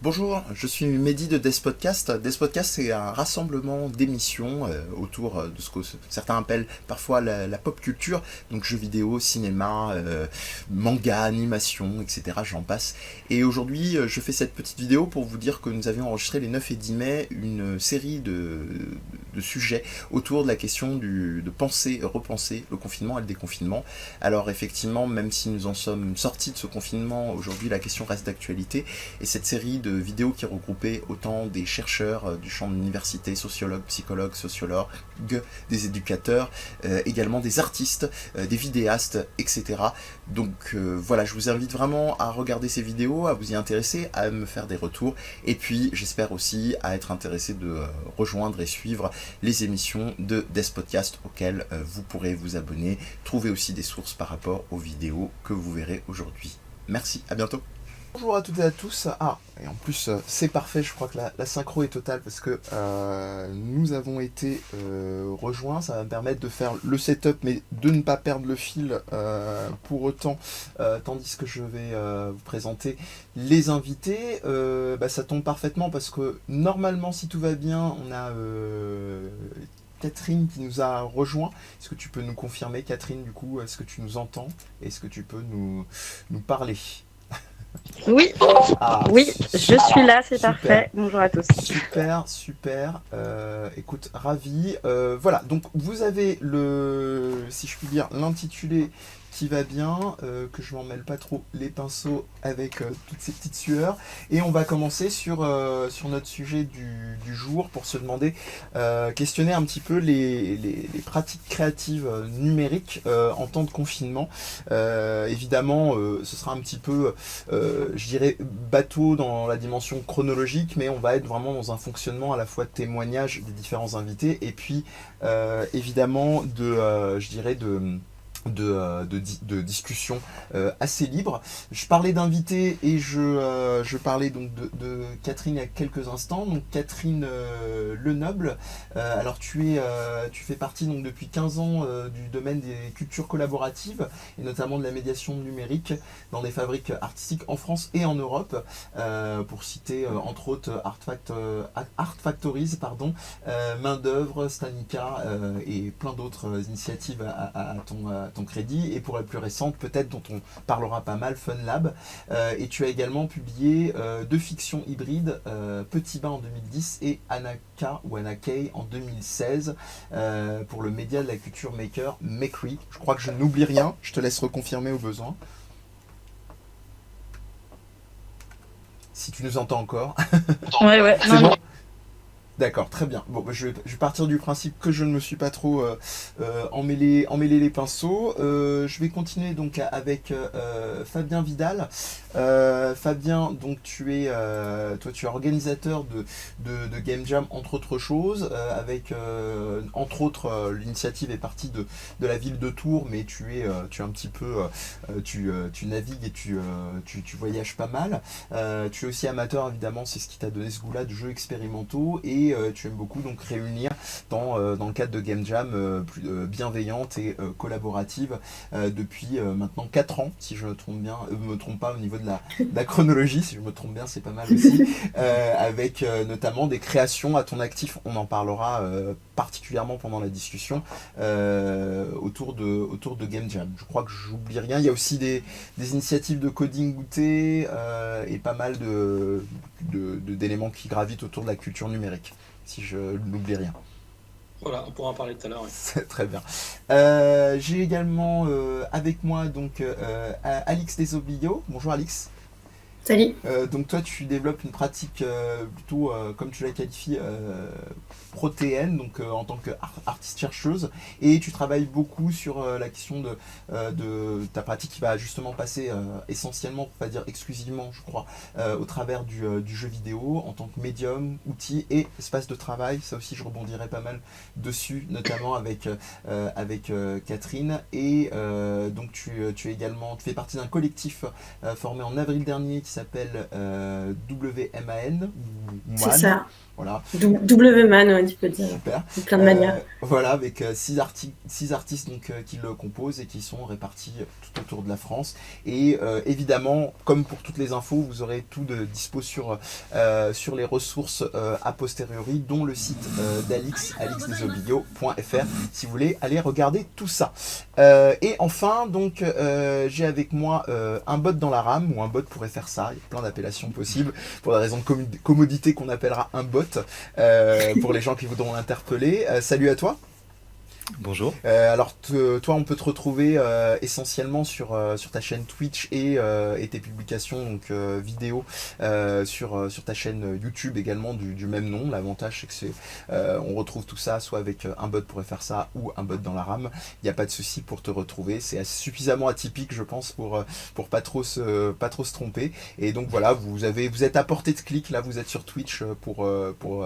Bonjour, je suis Mehdi de Death Podcast. Death Podcast, c'est un rassemblement d'émissions autour de ce que certains appellent parfois la pop culture, donc jeux vidéo, cinéma, manga, animation, etc. J'en passe. Et aujourd'hui, je fais cette petite vidéo pour vous dire que nous avions enregistré les 9 et 10 mai une série de sujets autour de la question de penser, repenser le confinement et le déconfinement. Alors effectivement, même si nous en sommes sortis de ce confinement, aujourd'hui la question reste d'actualité. Et cette série de vidéos qui regroupaient autant des chercheurs du champ de l'université, sociologues, psychologues, sociologues, des éducateurs, également des artistes, des vidéastes, etc. Donc voilà, je vous invite vraiment à regarder ces vidéos, à vous y intéresser, à me faire des retours, et puis j'espère aussi à être intéressé de rejoindre et suivre les émissions de Death Podcast auxquelles vous pourrez vous abonner, trouver aussi des sources par rapport aux vidéos que vous verrez aujourd'hui. Merci, à bientôt. Bonjour à toutes et à tous. Ah, et en plus, c'est parfait, je crois que la synchro est totale parce que nous avons été rejoints. Ça va me permettre de faire le setup, mais de ne pas perdre le fil pour autant, tandis que je vais vous présenter les invités. Ça tombe parfaitement parce que normalement, si tout va bien, on a Catherine qui nous a rejoint. Est-ce que tu peux nous confirmer, Catherine, du coup, est-ce que tu nous entends? Est-ce que tu peux nous parler? Oui, Ah, oui, je suis là, c'est super, parfait. Bonjour à tous. super, super. Écoute, ravi. Voilà, donc vous avez si je puis dire, l'intitulé qui va bien, que je m'en mêle pas trop les pinceaux avec toutes ces petites sueurs. Et on va commencer sur notre sujet du jour pour se demander, questionner un petit peu les pratiques créatives numériques en temps de confinement. Évidemment, ce sera un petit peu je dirais bateau dans la dimension chronologique, mais on va être vraiment dans un fonctionnement à la fois de témoignage des différents invités et puis évidemment je dirais de discussions assez libres. Je parlais d'invités et je parlais donc de Catherine il y a quelques instants. Donc Catherine Lenoble, alors tu fais partie donc depuis 15 ans du domaine des cultures collaboratives et notamment de la médiation numérique dans des fabriques artistiques en France et en Europe. Pour citer entre autres Art Factories, pardon, Main d'œuvre, Stanica et plein d'autres initiatives à ton crédit, et pour la plus récente peut-être dont on parlera pas mal, Fun Lab. Et tu as également publié deux fictions hybrides, Petit Bain en 2010 et Anaka ou Anakei en 2016 pour le média de la culture maker Makery. Je crois que je n'oublie rien, je te laisse reconfirmer au besoin. Si tu nous entends encore. Ouais, ouais, C'est non, bon? non. D'accord, très bien. Bon, je vais partir du principe que je ne me suis pas trop emmêlé les pinceaux. Je vais continuer donc avec Fabien Vidal. Fabien, donc toi, tu es organisateur de Game Jam entre autres choses, avec entre autres l'initiative est partie de la ville de Tours, mais tu es un petit peu, tu navigues et tu voyages pas mal. Tu es aussi amateur évidemment, c'est ce qui t'a donné ce goût-là de jeux expérimentaux et tu aimes beaucoup donc réunir dans le cadre de Game Jam bienveillante et collaborative depuis maintenant 4 ans, si je me trompe pas au niveau de la chronologie, si je me trompe bien c'est pas mal aussi, avec notamment des créations à ton actif, on en parlera particulièrement pendant la discussion autour de Game Jam. Je crois que j'oublie rien, il y a aussi des initiatives de coding goûté et pas mal d'éléments qui gravitent autour de la culture numérique, si je n'oublie rien. Voilà, on pourra en parler tout à l'heure. Oui. C'est très bien. J'ai également avec moi donc Alix Desoblio. Bonjour Alix. Salut. Donc toi tu développes une pratique plutôt comme tu la qualifies protéenne, donc en tant qu'artiste chercheuse, et tu travailles beaucoup sur la question de ta pratique qui va justement passer essentiellement, pour pas dire exclusivement je crois, au travers du jeu vidéo en tant que médium, outil et espace de travail. Ça aussi je rebondirai pas mal dessus, notamment avec Catherine. Et donc tu fais partie d'un collectif formé en avril dernier qui s'appelle WMAN ou C'est MAN. ça. Voilà. W-Man, ouais, tu peux dire. Super. De plein de manières. Voilà, avec 6 artistes donc, qui le composent et qui sont répartis tout autour de la France. Et évidemment, comme pour toutes les infos, vous aurez tout de dispo sur les ressources a posteriori, dont le site d'Alix, alixdesobligo.fr, si vous voulez aller regarder tout ça. Et enfin, donc, j'ai avec moi un bot dans la rame, ou un bot pourrait faire ça, il y a plein d'appellations possibles, pour des raisons de commodité qu'on appellera un bot, pour les gens qui voudront l'interpeller. Salut à toi. Bonjour. Alors toi, on peut te retrouver essentiellement sur ta chaîne Twitch et tes publications donc vidéo sur ta chaîne YouTube également du même nom. L'avantage c'est que on retrouve tout ça soit avec un bot pourrait faire ça ou un bot dans la rame. Il n'y a pas de souci pour te retrouver. C'est suffisamment atypique, je pense, pour pas trop se tromper. Et donc voilà, vous êtes à portée de clic. Là, vous êtes sur Twitch pour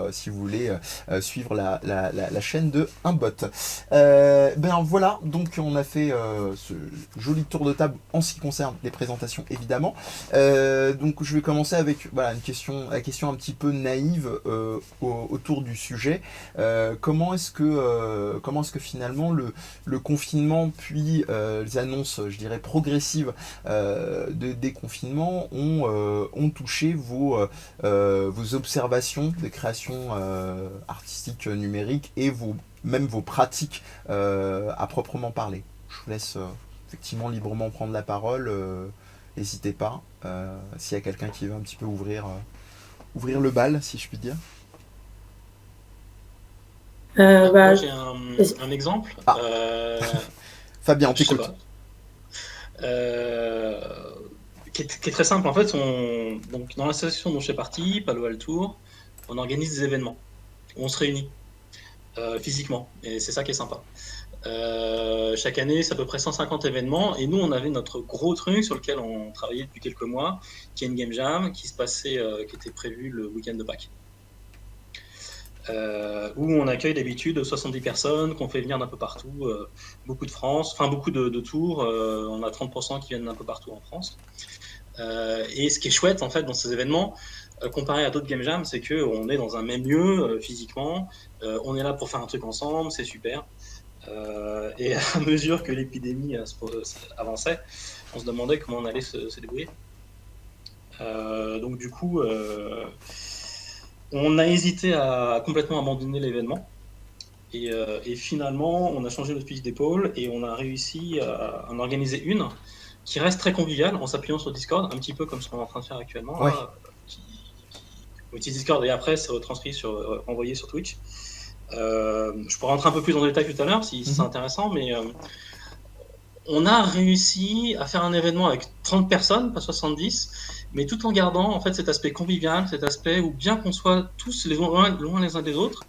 si vous voulez suivre la chaîne de un bot. Ben voilà, donc on a fait ce joli tour de table en ce qui concerne les présentations évidemment. Donc je vais commencer avec la question un petit peu naïve autour du sujet. Comment est-ce que finalement le confinement puis les annonces, je dirais progressives de déconfinement ont touché vos observations de création artistique numérique et même vos pratiques à proprement parler. Je vous laisse effectivement librement prendre la parole. N'hésitez pas. S'il y a quelqu'un qui veut un petit peu ouvrir le bal, si je puis dire. Moi, j'ai un exemple. Ah. Fabien, on t'écoute. Qui est très simple. En fait, donc, dans l'association dont je fais partie, Palo Alto, on organise des événements où on se réunit. Physiquement, et c'est ça qui est sympa. Chaque année, c'est à peu près 150 événements, et nous, on avait notre gros truc sur lequel on travaillait depuis quelques mois, qui est une game jam, qui était prévu le week-end de Pâques, où on accueille d'habitude 70 personnes, qu'on fait venir d'un peu partout, beaucoup de France, enfin beaucoup de Tours, on a 30% qui viennent d'un peu partout en France. Et ce qui est chouette, en fait, dans ces événements, comparé à d'autres game jams, c'est qu'on est dans un même lieu physiquement, on est là pour faire un truc ensemble, c'est super. Et à mesure que l'épidémie avançait, on se demandait comment on allait se débrouiller. Donc du coup, on a hésité à complètement abandonner l'événement. Et finalement, on a changé notre fusil d'épaule et on a réussi à en organiser une qui reste très conviviale en s'appuyant sur Discord, un petit peu comme ce qu'on est en train de faire actuellement. Ouais. Là, on utilise Discord et après c'est retranscrit envoyé sur Twitch. Je pourrais rentrer un peu plus dans le détail tout à l'heure si c'est intéressant, mais on a réussi à faire un événement avec 30 personnes, pas 70, mais tout en gardant en fait cet aspect convivial, cet aspect où bien qu'on soit tous loin les uns des autres,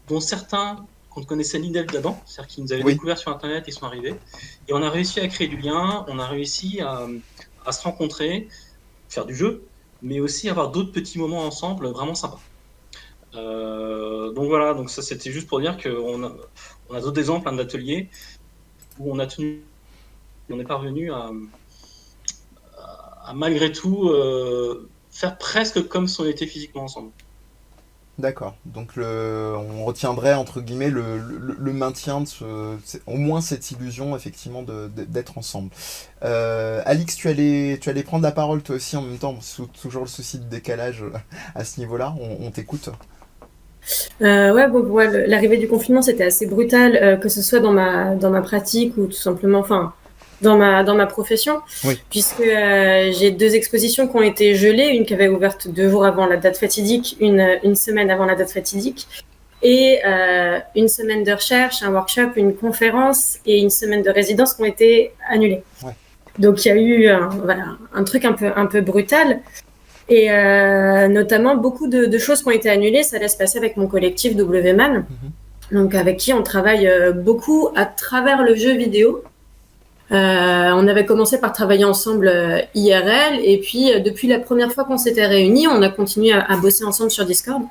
dont certains qu'on ne connaissait ni d'elle d'Adam, c'est-à-dire qu'ils nous avaient découvert sur Internet, ils sont arrivés, et on a réussi à créer du lien, on a réussi à se rencontrer, faire du jeu, mais aussi avoir d'autres petits moments ensemble vraiment sympas. Donc voilà, donc ça c'était juste pour dire qu'on a d'autres exemples d'ateliers où on est parvenu à malgré tout faire presque comme si on était physiquement ensemble. D'accord, donc on retiendrait entre guillemets le maintien de au moins cette illusion effectivement d'être ensemble. Alix, tu allais prendre la parole toi aussi en même temps, toujours le souci de décalage à ce niveau-là, on t'écoute. L'arrivée du confinement c'était assez brutal, que ce soit dans ma pratique ou tout simplement, dans ma profession, puisque j'ai 2 expositions qui ont été gelées, une qui avait ouverte 2 jours avant la date fatidique, une semaine avant la date fatidique, et une semaine de recherche, un workshop, une conférence et une semaine de résidence qui ont été annulées. Ouais. Donc il y a eu un truc un peu brutal. Et notamment beaucoup de choses qui ont été annulées, ça laisse passer avec mon collectif WMAN, donc avec qui on travaille beaucoup à travers le jeu vidéo. On avait commencé par travailler ensemble IRL, et puis depuis la première fois qu'on s'était réunis, on a continué à bosser ensemble sur Discord.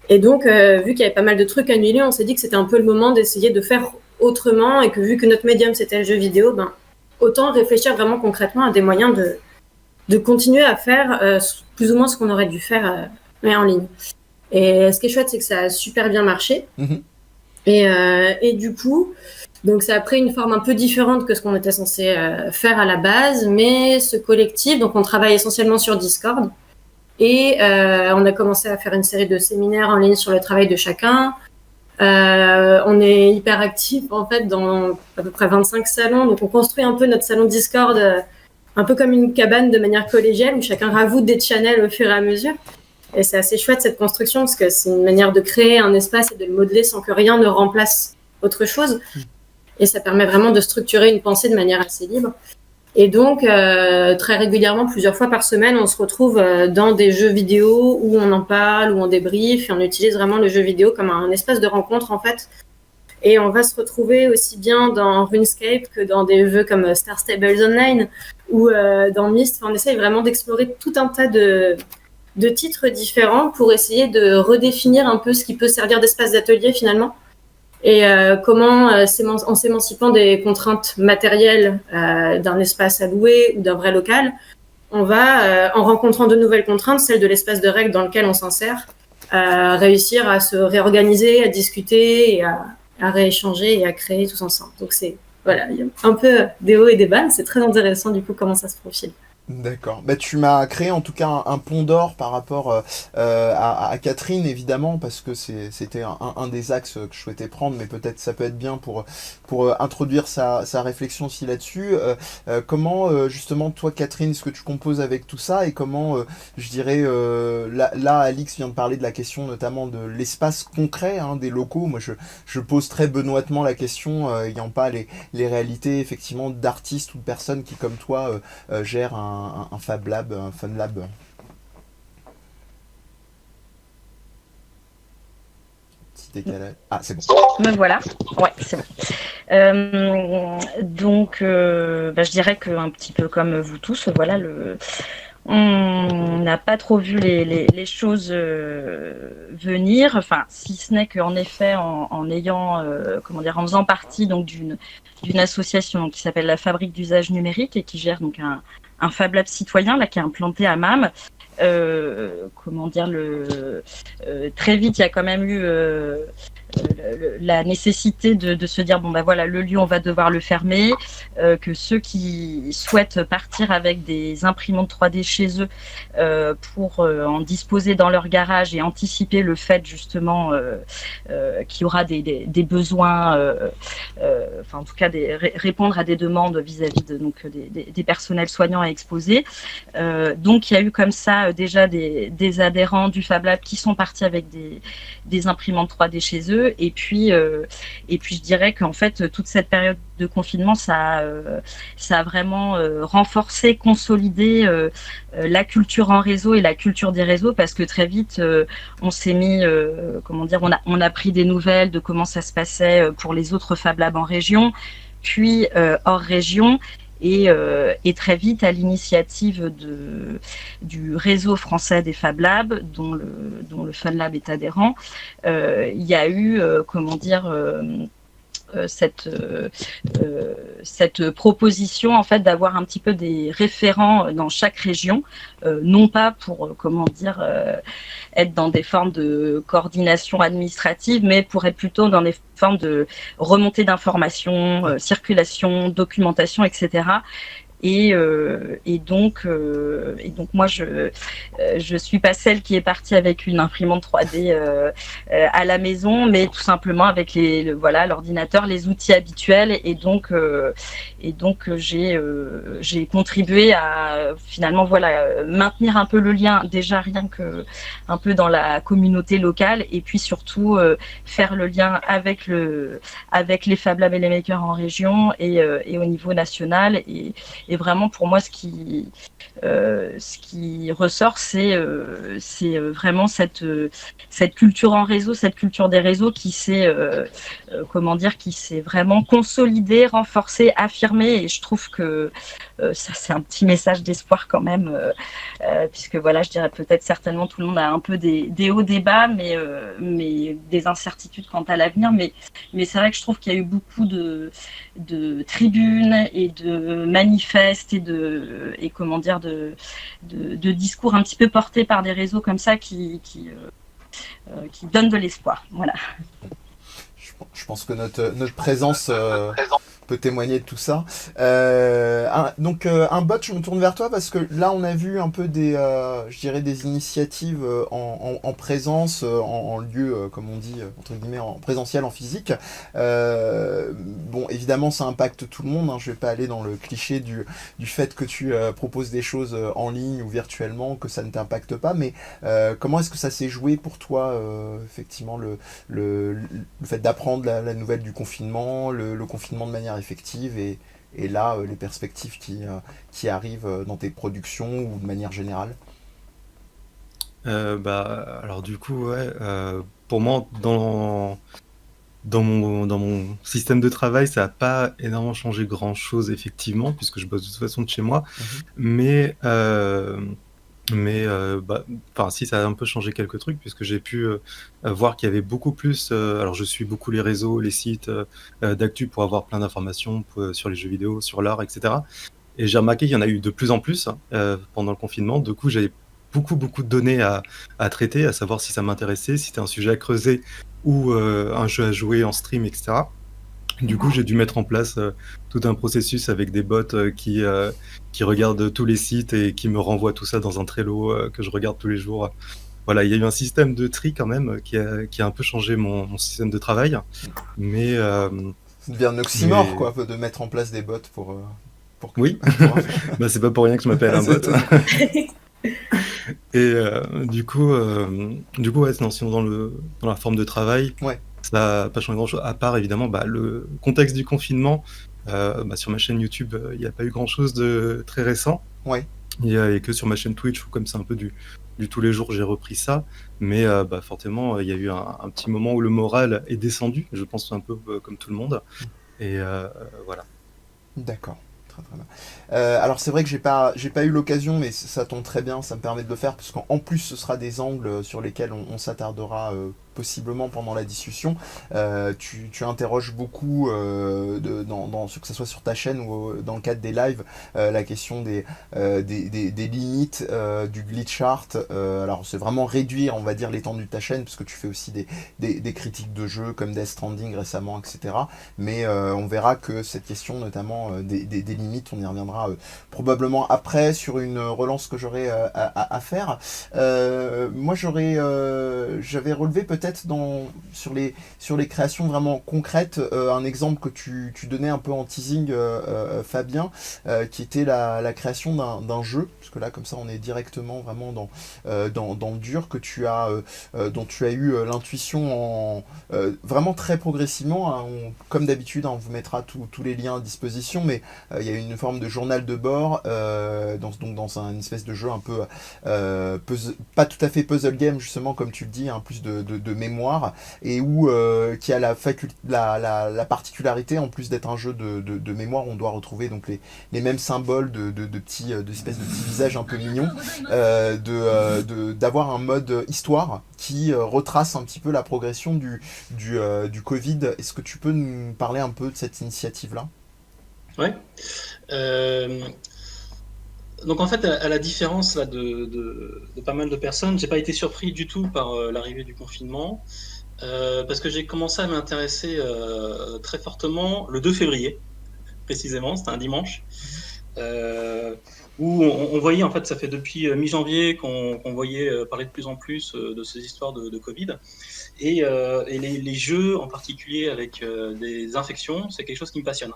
Et donc, vu qu'il y avait pas mal de trucs annulés, on s'est dit que c'était un peu le moment d'essayer de faire autrement, et que vu que notre médium c'était le jeu vidéo, autant réfléchir vraiment concrètement à des moyens de continuer à faire plus ou moins ce qu'on aurait dû faire mais en ligne. Et ce qui est chouette, c'est que ça a super bien marché. Et du coup, donc ça a pris une forme un peu différente que ce qu'on était censé faire à la base, mais ce collectif, donc on travaille essentiellement sur Discord, et on a commencé à faire une série de séminaires en ligne sur le travail de chacun. On est hyper actif en fait dans à peu près 25 salons, donc on construit un peu notre salon Discord un peu comme une cabane de manière collégiale où chacun rajoute des channels au fur et à mesure. Et c'est assez chouette cette construction parce que c'est une manière de créer un espace et de le modeler sans que rien ne remplace autre chose. Et ça permet vraiment de structurer une pensée de manière assez libre. Et donc, très régulièrement, plusieurs fois par semaine, on se retrouve dans des jeux vidéo où on en parle, où on débriefe, et on utilise vraiment le jeu vidéo comme un espace de rencontre, en fait. Et on va se retrouver aussi bien dans RuneScape que dans des jeux comme Star Stables Online ou dans Myst. Enfin, on essaye vraiment d'explorer tout un tas de titres différents pour essayer de redéfinir un peu ce qui peut servir d'espace d'atelier finalement. Et comment, en s'émancipant des contraintes matérielles d'un espace à louer ou d'un vrai local, on va, en rencontrant de nouvelles contraintes, celles de l'espace de règles dans lequel on s'insère, réussir à se réorganiser, à discuter et à rééchanger et à créer tous ensemble. Donc c'est, voilà, il y a un peu des hauts et des bas, c'est très intéressant du coup comment ça se profile. D'accord. Bah, tu m'as créé en tout cas un pont d'or par rapport à Catherine, évidemment, parce que c'était un des axes que je souhaitais prendre, mais peut-être ça peut être bien pour introduire sa réflexion aussi là-dessus. Comment, justement, toi, Catherine, est-ce que tu composes avec tout ça et comment, je dirais, là, Alix vient de parler de la question notamment de l'espace concret des locaux. Moi, je pose très benoîtement la question, ayant pas les réalités, effectivement, d'artistes ou de personnes qui, comme toi, gèrent un Fab Lab, un Fun Lab. Petit décalage. Ah, c'est bon. Me voilà. Ouais, c'est bon. Donc, je dirais qu'un petit peu comme vous tous, voilà, on n'a pas trop vu les choses venir. Enfin, si ce n'est qu'en effet, en ayant, en faisant partie donc d'une association qui s'appelle la Fabrique d'usage numérique et qui gère donc un Fab Lab citoyen là qui est implanté à MAM. Très vite, il y a quand même eu la nécessité de se dire bon bah voilà, le lieu on va devoir le fermer, que ceux qui souhaitent partir avec des imprimantes 3D chez eux pour en disposer dans leur garage et anticiper le fait justement qu'il y aura des besoins, en tout cas répondre à des demandes vis-à-vis des personnels soignants et exposés. Donc il y a eu comme ça déjà des adhérents du Fab Lab qui sont partis avec des imprimantes 3D chez eux. Et puis je dirais qu'en fait, toute cette période de confinement, ça a vraiment renforcé, consolidé la culture en réseau et la culture des réseaux, parce que très vite, on s'est mis, on a pris des nouvelles de comment ça se passait pour les autres Fab Labs en région, puis hors région. Et très vite, à l'initiative du réseau français des Fab Labs, dont le Fun Lab est adhérent, il y a eu, cette proposition en fait d'avoir un petit peu des référents dans chaque région, non pas pour être dans des formes de coordination administrative, mais pour être plutôt dans des formes de remontée d'informations, circulation, documentation, etc. Et donc moi je suis pas celle qui est partie avec une imprimante 3D à la maison, mais tout simplement avec l'ordinateur, les outils habituels, et donc j'ai contribué à finalement maintenir un peu le lien, déjà rien que un peu dans la communauté locale, et puis surtout faire le lien avec les Fab Labs et les makers en région et au niveau national. Et vraiment, pour moi, ce qui ressort, c'est vraiment cette culture en réseau, cette culture des réseaux qui s'est vraiment consolidée, renforcée, affirmée. Et je trouve que ça c'est un petit message d'espoir quand même, puisque voilà, je dirais peut-être certainement tout le monde a un peu des hauts, des bas, mais des incertitudes quant à l'avenir. Mais c'est vrai que je trouve qu'il y a eu beaucoup de tribunes et de manifestes et comment dire de discours un petit peu portés par des réseaux comme ça qui donnent de l'espoir. Voilà. Je pense que notre présence peut témoigner de tout ça. Un bot, je me tourne vers toi parce que là, on a vu un peu je dirais des initiatives en présence, en lieu, comme on dit, entre guillemets, en présentiel, en physique. Bon, évidemment, ça impacte tout le monde. Hein. Je vais pas aller dans le cliché du fait que tu proposes des choses en ligne ou virtuellement, que ça ne t'impacte pas. Mais comment est-ce que ça s'est joué pour toi, effectivement, le fait d'apprendre la nouvelle du confinement, le confinement de manière effective et là les perspectives qui arrivent dans tes productions ou de manière générale? Alors du coup, ouais, pour moi, dans mon système de travail, ça n'a pas énormément changé grand-chose, effectivement, puisque je bosse de toute façon de chez moi. Mais si, ça a un peu changé quelques trucs, puisque j'ai pu voir qu'il y avait beaucoup plus. Alors, je suis beaucoup les réseaux, les sites d'actu pour avoir plein d'informations sur les jeux vidéo, sur l'art, etc. Et j'ai remarqué qu'il y en a eu de plus en plus pendant le confinement. Du coup, j'avais beaucoup de données à traiter, à savoir si ça m'intéressait, si c'était un sujet à creuser ou un jeu à jouer en stream, etc. Du coup, j'ai dû mettre en place tout un processus avec des bots qui regardent tous les sites et qui me renvoient tout ça dans un Trello que je regarde tous les jours. Voilà, il y a eu un système de tri quand même qui a un peu changé mon système de travail. Mais Ça devient un oxymore, quoi, de mettre en place des bots pour que oui, c'est pas pour rien que je m'appelle un bot. Et du coup, ouais, sinon dans la forme de travail, ouais. Ça n'a pas changé grand-chose, à part évidemment le contexte du confinement. Sur ma chaîne YouTube, il n'y a pas eu grand-chose de très récent. Ouais. Et que sur ma chaîne Twitch, comme c'est un peu du tous les jours, j'ai repris ça. Mais forcément, il y a eu un petit moment où le moral est descendu, je pense un peu comme tout le monde. Et voilà. D'accord. Très bien. Alors c'est vrai que j'ai pas eu l'occasion, mais ça tombe très bien, ça me permet de le faire, parce qu'en plus ce sera des angles sur lesquels on s'attardera possiblement pendant la discussion. Tu interroges beaucoup, que ce soit sur ta chaîne ou dans le cadre des lives, la question des limites du glitch art. Alors c'est vraiment réduire, on va dire, l'étendue de ta chaîne, parce que tu fais aussi des critiques de jeux comme Death Stranding récemment, etc. Mais on verra que cette question, notamment des limites, on y reviendra probablement après sur une relance que j'aurai à faire. Moi j'avais relevé peut-être sur les créations vraiment concrètes un exemple que tu donnais un peu en teasing, Fabien, qui était la création d'un jeu, parce que là comme ça on est directement vraiment dans le dur, dont tu as eu l'intuition vraiment très progressivement, hein. Comme d'habitude, on vous mettra tous les liens à disposition, mais il y a une forme de journal de bord dans une espèce de jeu un peu pas tout à fait puzzle game, justement, comme tu le dis, hein, plus de mémoire, et où qui a la particularité, en plus d'être un jeu de mémoire, on doit retrouver donc les mêmes symboles d'espèces de petits visages un peu mignons, d'avoir un mode histoire qui retrace un petit peu la progression du Covid. Est-ce que tu peux nous parler un peu de cette initiative-là? Ouais. Donc en fait, à la différence là, de pas mal de personnes, j'ai pas été surpris du tout par l'arrivée du confinement, parce que j'ai commencé à m'intéresser très fortement le 2 février, précisément, c'était un dimanche, où on voyait, en fait, ça fait depuis mi-janvier qu'on voyait parler de plus en plus de ces histoires de Covid, et les jeux en particulier avec des infections, c'est quelque chose qui me passionne.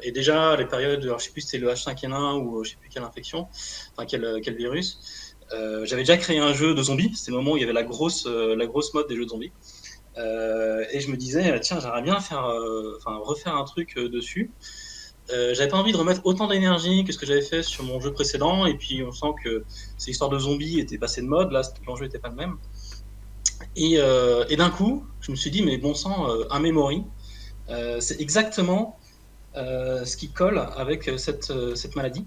Et déjà, les périodes, alors je sais plus si c'était le H5N1 ou je sais plus quelle infection, enfin quel virus, j'avais déjà créé un jeu de zombies, c'était le moment où il y avait la grosse mode des jeux de zombies, et je me disais, tiens, j'aimerais bien refaire un truc dessus. J'avais pas envie de remettre autant d'énergie que ce que j'avais fait sur mon jeu précédent, et puis on sent que ces histoires de zombies étaient passées de mode, là l'enjeu était pas le même, et d'un coup je me suis dit, mais bon sang, un memory, c'est exactement ce qui colle avec cette maladie.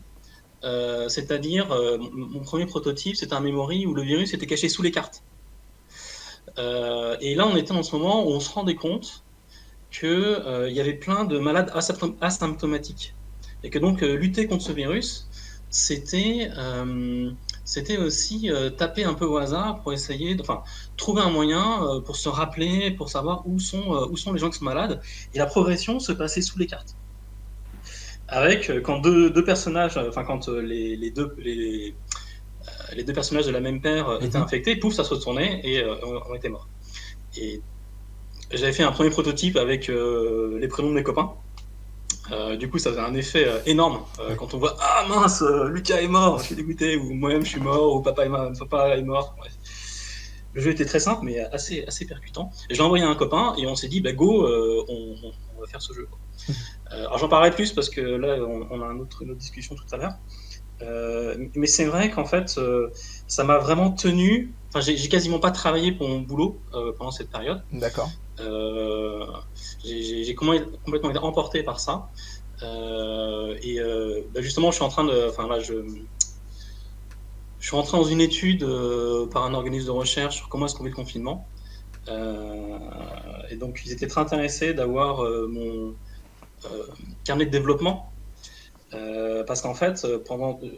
C'est-à-dire, mon premier prototype, c'était un memory où le virus était caché sous les cartes. Et là, on était dans ce moment où on se rendait compte qu'il y avait plein de malades asymptomatiques. Et que donc, lutter contre ce virus, c'était aussi taper un peu au hasard pour essayer, trouver un moyen pour se rappeler, pour savoir où sont les gens qui sont malades. Et la progression se passait sous les cartes. Avec, quand deux personnages, quand les deux personnages de la même paire étaient infectés, pouf, ça se retournait et on était morts. Et j'avais fait un premier prototype avec les prénoms de mes copains. Du coup, ça faisait un effet énorme quand on voit ah mince, Lucas est mort, je suis dégoûté, ou moi-même je suis mort, ou papa est mort. Bref. Le jeu était très simple, mais assez percutant. Et je l'ai envoyé à un copain et on s'est dit go, on va faire ce jeu. Alors j'en parlerai plus parce que là on a une autre discussion tout à l'heure. Mais c'est vrai qu'en fait, ça m'a vraiment tenu. J'ai quasiment pas travaillé pour mon boulot pendant cette période. D'accord. J'ai complètement été emporté par ça. Justement, je suis en train de. Je suis rentré dans une étude par un organisme de recherche sur comment est-ce qu'on vit le confinement. Et donc, ils étaient très intéressés d'avoir mon carnet de développement. Parce qu'en fait,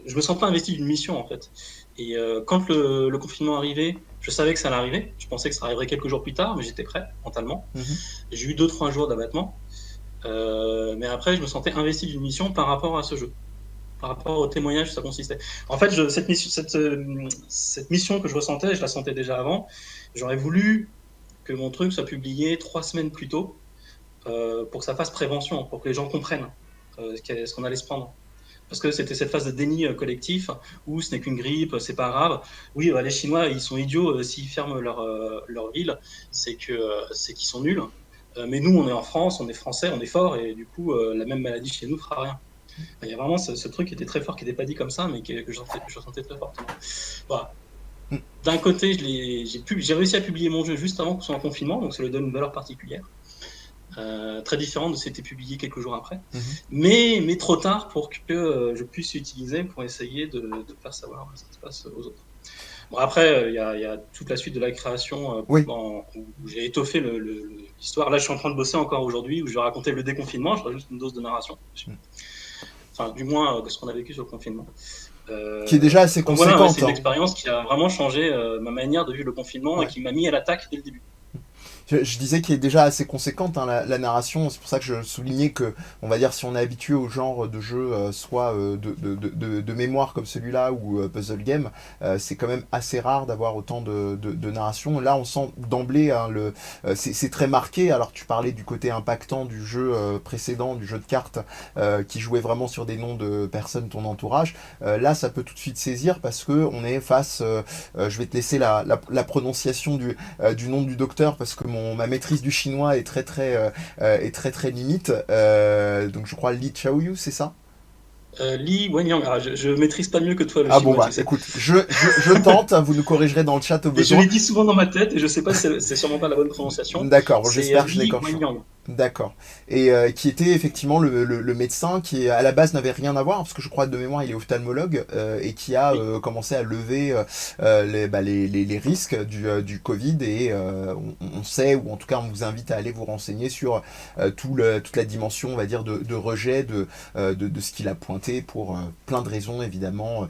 je me sens pas investi d'une mission en fait. Et quand le confinement arrivait, je savais que ça allait arriver. Je pensais que ça arriverait quelques jours plus tard, mais j'étais prêt mentalement. J'ai eu 2-3 jours d'abattement. Mais après, je me sentais investi d'une mission par rapport à ce jeu, par rapport au témoignage que ça consistait. En fait, cette mission que je ressentais, je la sentais déjà avant. J'aurais voulu que mon truc soit publié 3 semaines plus tôt pour que ça fasse prévention, pour que les gens comprennent ce qu'on allait se prendre. Parce que c'était cette phase de déni collectif où ce n'est qu'une grippe, c'est pas grave. Oui, les Chinois, ils sont idiots s'ils ferment leur ville, c'est qu'ils sont nuls. Mais nous, on est en France, on est français, on est fort, et du coup, la même maladie chez nous fera rien. Il y a vraiment ce truc qui était très fort, qui n'était pas dit comme ça, mais que je ressentais très fortement. Voilà. D'un côté, j'ai réussi à publier mon jeu juste avant qu'on soit en confinement, donc ça lui donne une valeur particulière. Très différent de ce qui était publié quelques jours après, mais trop tard pour que je puisse l'utiliser pour essayer de faire savoir ce qui se passe aux autres. Bon, après, il y a toute la suite de la création où j'ai étoffé l'histoire. Là, je suis en train de bosser encore aujourd'hui, où je vais raconter le déconfinement, je rajoute une dose de narration. Enfin, du moins, de ce qu'on a vécu sur le confinement. Qui est déjà assez conséquente. Voilà, c'est une expérience qui a vraiment changé ma manière de vivre le confinement et qui m'a mis à l'attaque dès le début. Je disais qu'il est déjà assez conséquente la narration, c'est pour ça que je soulignais que, on va dire, si on est habitué au genre de jeu, soit de mémoire comme celui-là ou puzzle game, c'est quand même assez rare d'avoir autant de narration. Là, on sent d'emblée, c'est très marqué. Alors, tu parlais du côté impactant du jeu précédent, du jeu de cartes, qui jouait vraiment sur des noms de personnes de ton entourage. Là, ça peut tout de suite saisir parce que on est face. Je vais te laisser la prononciation du nom du docteur parce que ma maîtrise du chinois est très limite. Donc je crois Li Chaoyu, c'est ça? Li Wenyang, je maîtrise pas mieux que toi le chinois. Ah bon, écoute, je tente, vous nous corrigerez dans le chat au besoin. Je l'ai dit souvent dans ma tête et je sais pas si c'est sûrement pas la bonne prononciation. D'accord, bon, j'espère que je l'écorche. D'accord. Et qui était effectivement le médecin qui, à la base, n'avait rien à voir, parce que je crois de mémoire, il est ophtalmologue, et qui a commencé à lever les risques du Covid. Et on sait, ou en tout cas, on vous invite à aller vous renseigner sur toute la dimension, on va dire, de rejet de ce qu'il a pointé pour plein de raisons, évidemment,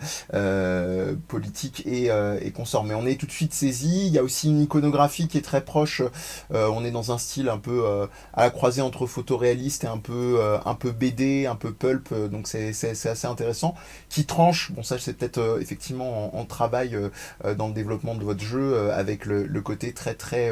politiques et consorts. Mais on est tout de suite saisi. Il y a aussi une iconographie qui est très proche. On est dans un style un peu à la croisée entre photoréaliste et un peu BD, un peu pulp, donc c'est assez intéressant, qui tranche, bon ça c'est peut-être effectivement en travail dans le développement de votre jeu, avec le côté très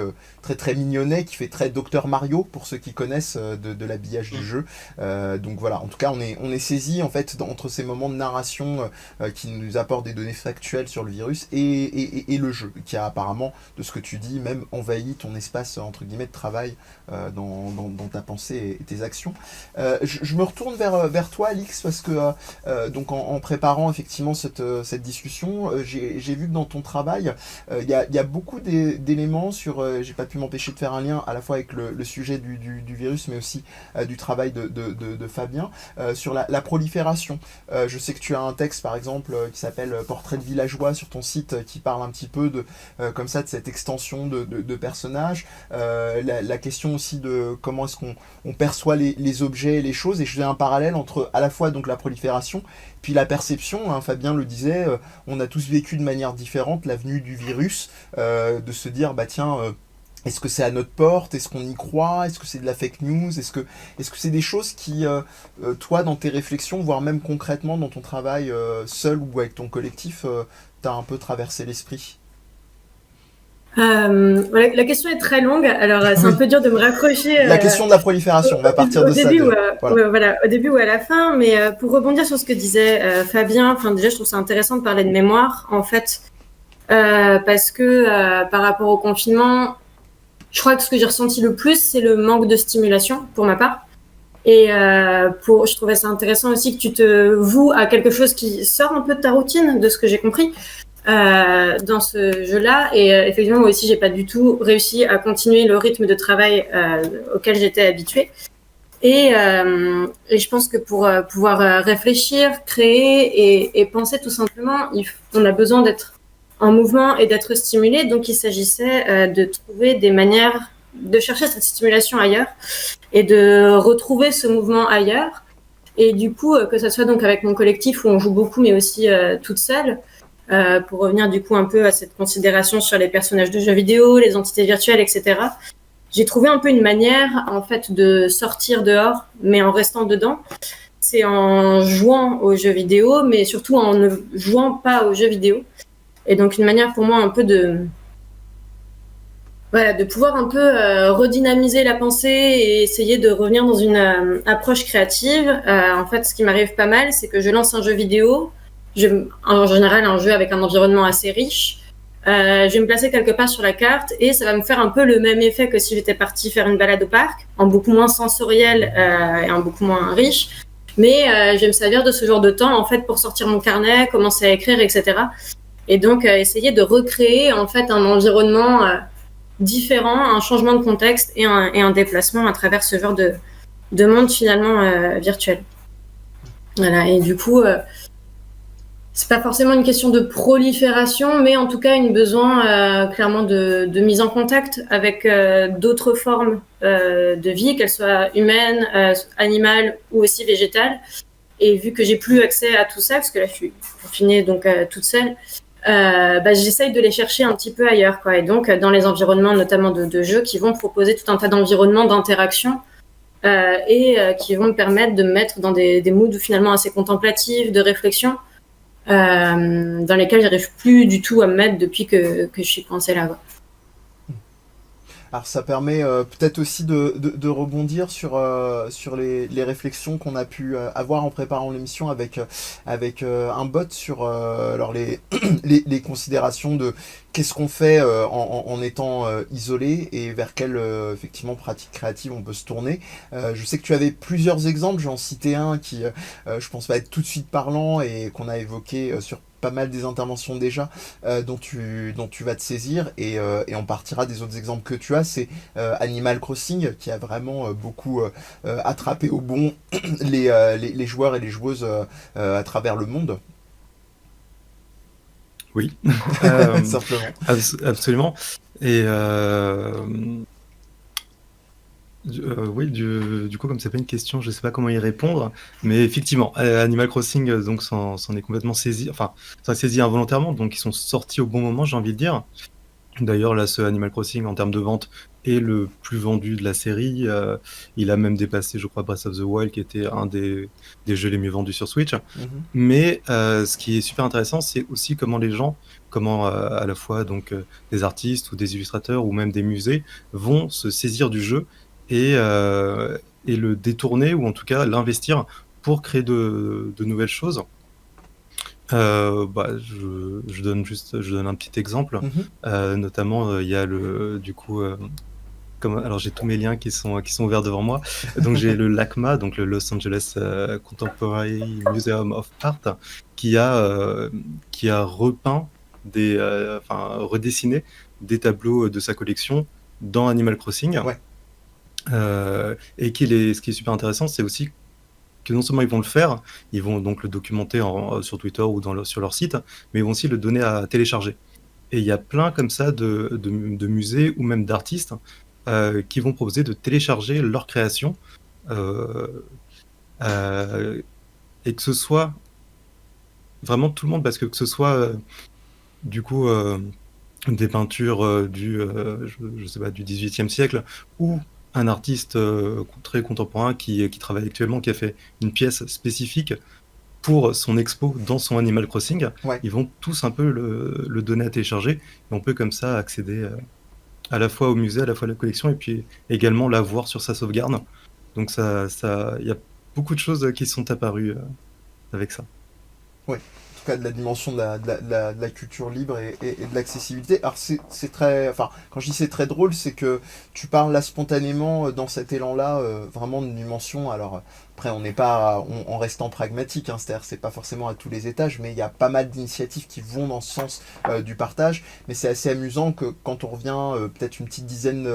mignonnet, qui fait très Dr Mario, pour ceux qui connaissent de l'habillage du jeu. Donc voilà, en tout cas on est saisi en fait entre ces moments de narration qui nous apportent des données factuelles sur le virus et le jeu, qui a apparemment, de ce que tu dis, même envahi ton espace entre guillemets de travail dans dans ta pensée et tes actions. Je me retourne vers toi, Alix, parce que donc en préparant effectivement cette discussion, j'ai vu que dans ton travail, il y a beaucoup d'éléments sur... j'ai pas pu m'empêcher de faire un lien à la fois avec le sujet du virus, mais aussi du travail de Fabien, sur la prolifération. Je sais que tu as un texte, par exemple, qui s'appelle Portrait de villageois sur ton site, qui parle un petit peu comme ça de cette extension de personnages. La question aussi de comment est-ce qu'on perçoit les objets et les choses, et je fais un parallèle entre à la fois donc la prolifération puis la perception, hein, Fabien le disait, on a tous vécu de manière différente la venue du virus, de se dire bah tiens, est-ce que c'est à notre porte, est-ce qu'on y croit, est-ce que c'est de la fake news, est-ce que c'est des choses qui toi dans tes réflexions, voire même concrètement dans ton travail seul ou avec ton collectif, t'as un peu traversé l'esprit? Voilà, la question est très longue, alors c'est un peu dur de me raccrocher. La question de la prolifération, on va partir de ça. Voilà, au début ou à la fin, mais pour rebondir sur ce que disait Fabien, enfin déjà je trouve ça intéressant de parler de mémoire, en fait, parce que par rapport au confinement, je crois que ce que j'ai ressenti le plus, c'est le manque de stimulation pour ma part. Et je trouvais ça intéressant aussi que tu te voues à quelque chose qui sort un peu de ta routine, de ce que j'ai compris. Dans ce jeu-là, et effectivement moi aussi j'ai pas du tout réussi à continuer le rythme de travail auquel j'étais habituée, et je pense que pour pouvoir réfléchir, créer et penser tout simplement, on a besoin d'être en mouvement et d'être stimulé, donc il s'agissait de trouver des manières de chercher cette stimulation ailleurs et de retrouver ce mouvement ailleurs, et du coup que ça soit donc avec mon collectif où on joue beaucoup mais aussi toute seule. Pour revenir du coup un peu à cette considération sur les personnages de jeux vidéo, les entités virtuelles, etc. J'ai trouvé un peu une manière en fait de sortir dehors, mais en restant dedans. C'est en jouant aux jeux vidéo, mais surtout en ne jouant pas aux jeux vidéo. Et donc une manière pour moi un peu de pouvoir un peu redynamiser la pensée et essayer de revenir dans une approche créative. En fait, ce qui m'arrive pas mal, c'est que je lance un jeu vidéo. En général, un jeu avec un environnement assez riche. Je vais me placer quelque part sur la carte et ça va me faire un peu le même effet que si j'étais partie faire une balade au parc, en beaucoup moins sensoriel et en beaucoup moins riche. Mais je vais me servir de ce genre de temps en fait pour sortir mon carnet, commencer à écrire, etc. Et donc essayer de recréer en fait un environnement différent, un changement de contexte et un déplacement à travers ce genre de monde finalement virtuel. Voilà. Et du coup. C'est pas forcément une question de prolifération, mais en tout cas un besoin clairement de mise en contact avec d'autres formes de vie, qu'elles soient humaines, animales ou aussi végétales. Et vu que j'ai plus accès à tout ça, parce que là je suis confinée donc toute seule, j'essaye de les chercher un petit peu ailleurs, quoi. Et donc dans les environnements notamment de jeux qui vont proposer tout un tas d'environnements d'interaction qui vont me permettre de me mettre dans des moods finalement assez contemplatifs, de réflexion. Dans lesquels j'arrive plus du tout à me mettre depuis que je suis coincée là. Alors ça permet peut-être aussi de rebondir sur les réflexions qu'on a pu avoir en préparant l'émission avec un bot sur alors les considérations de qu'est-ce qu'on fait en étant isolé et vers quelle effectivement pratique créative on peut se tourner. Je sais que tu avais plusieurs exemples, j'en citais un qui je pense va être tout de suite parlant et qu'on a évoqué sur pas mal des interventions déjà dont tu vas te saisir et on partira des autres exemples que tu as. C'est Animal Crossing qui a vraiment beaucoup attrapé au bon les joueurs et les joueuses à travers le monde. Oui, simplement. Absolument. Et oui, du coup, comme c'est pas une question, je sais pas comment y répondre, mais effectivement, Animal Crossing donc s'en est complètement saisi, enfin, ça a saisi involontairement, donc ils sont sortis au bon moment, j'ai envie de dire. D'ailleurs, là, ce Animal Crossing, en termes de vente, est le plus vendu de la série. Il a même dépassé, je crois, Breath of the Wild, qui était un des jeux les mieux vendus sur Switch. Mais ce qui est super intéressant, c'est aussi comment les gens, à la fois donc des artistes ou des illustrateurs ou même des musées vont se saisir du jeu et le détourner ou en tout cas l'investir pour créer de nouvelles choses. Je donne un petit exemple. Notamment il y a alors j'ai tous mes liens qui sont ouverts devant moi. Donc j'ai le LACMA, donc le Los Angeles Contemporary Museum of Art, qui a repeint redessiné des tableaux de sa collection dans Animal Crossing. Ouais. Et ce qui est super intéressant, c'est aussi que non seulement ils vont le faire, ils vont donc le documenter sur Twitter ou sur leur site, mais ils vont aussi le donner à télécharger. Et il y a plein comme ça de musées ou même d'artistes qui vont proposer de télécharger leur création et que ce soit vraiment tout le monde, parce que ce soit du coup des peintures je sais pas, du XVIIIe siècle ou un artiste très contemporain qui travaille actuellement, qui a fait une pièce spécifique pour son expo dans son Animal Crossing, Ouais. ils vont tous un peu le donner à télécharger, et on peut comme ça accéder à la fois au musée, à la fois à la collection, et puis également la voir sur sa sauvegarde. Donc il y a beaucoup de choses qui sont apparues avec ça. Ouais. En tout cas, de la dimension de la culture libre et de l'accessibilité. Alors c'est très, enfin, quand je dis c'est très drôle, c'est que tu parles là spontanément dans cet élan-là, vraiment d'une dimension. Alors après, on n'est pas en restant pragmatique, hein, c'est-à-dire c'est pas forcément à tous les étages, mais il y a pas mal d'initiatives qui vont dans ce sens du partage. Mais c'est assez amusant que quand on revient peut-être une petite dizaine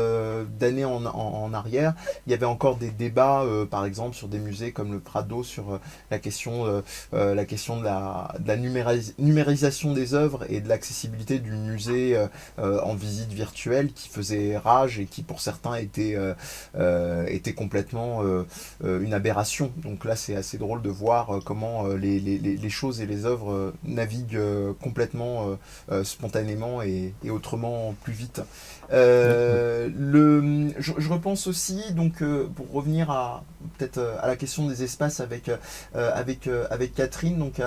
d'années en arrière, il y avait encore des débats, par exemple sur des musées comme le Prado, sur la question de la numérisation des œuvres et de l'accessibilité du musée en visite virtuelle, qui faisait rage et qui pour certains était complètement une aberration. Donc là c'est assez drôle de voir comment les choses et les œuvres naviguent complètement spontanément et autrement plus vite. Je repense aussi, donc pour revenir peut-être à la question des espaces avec Catherine, donc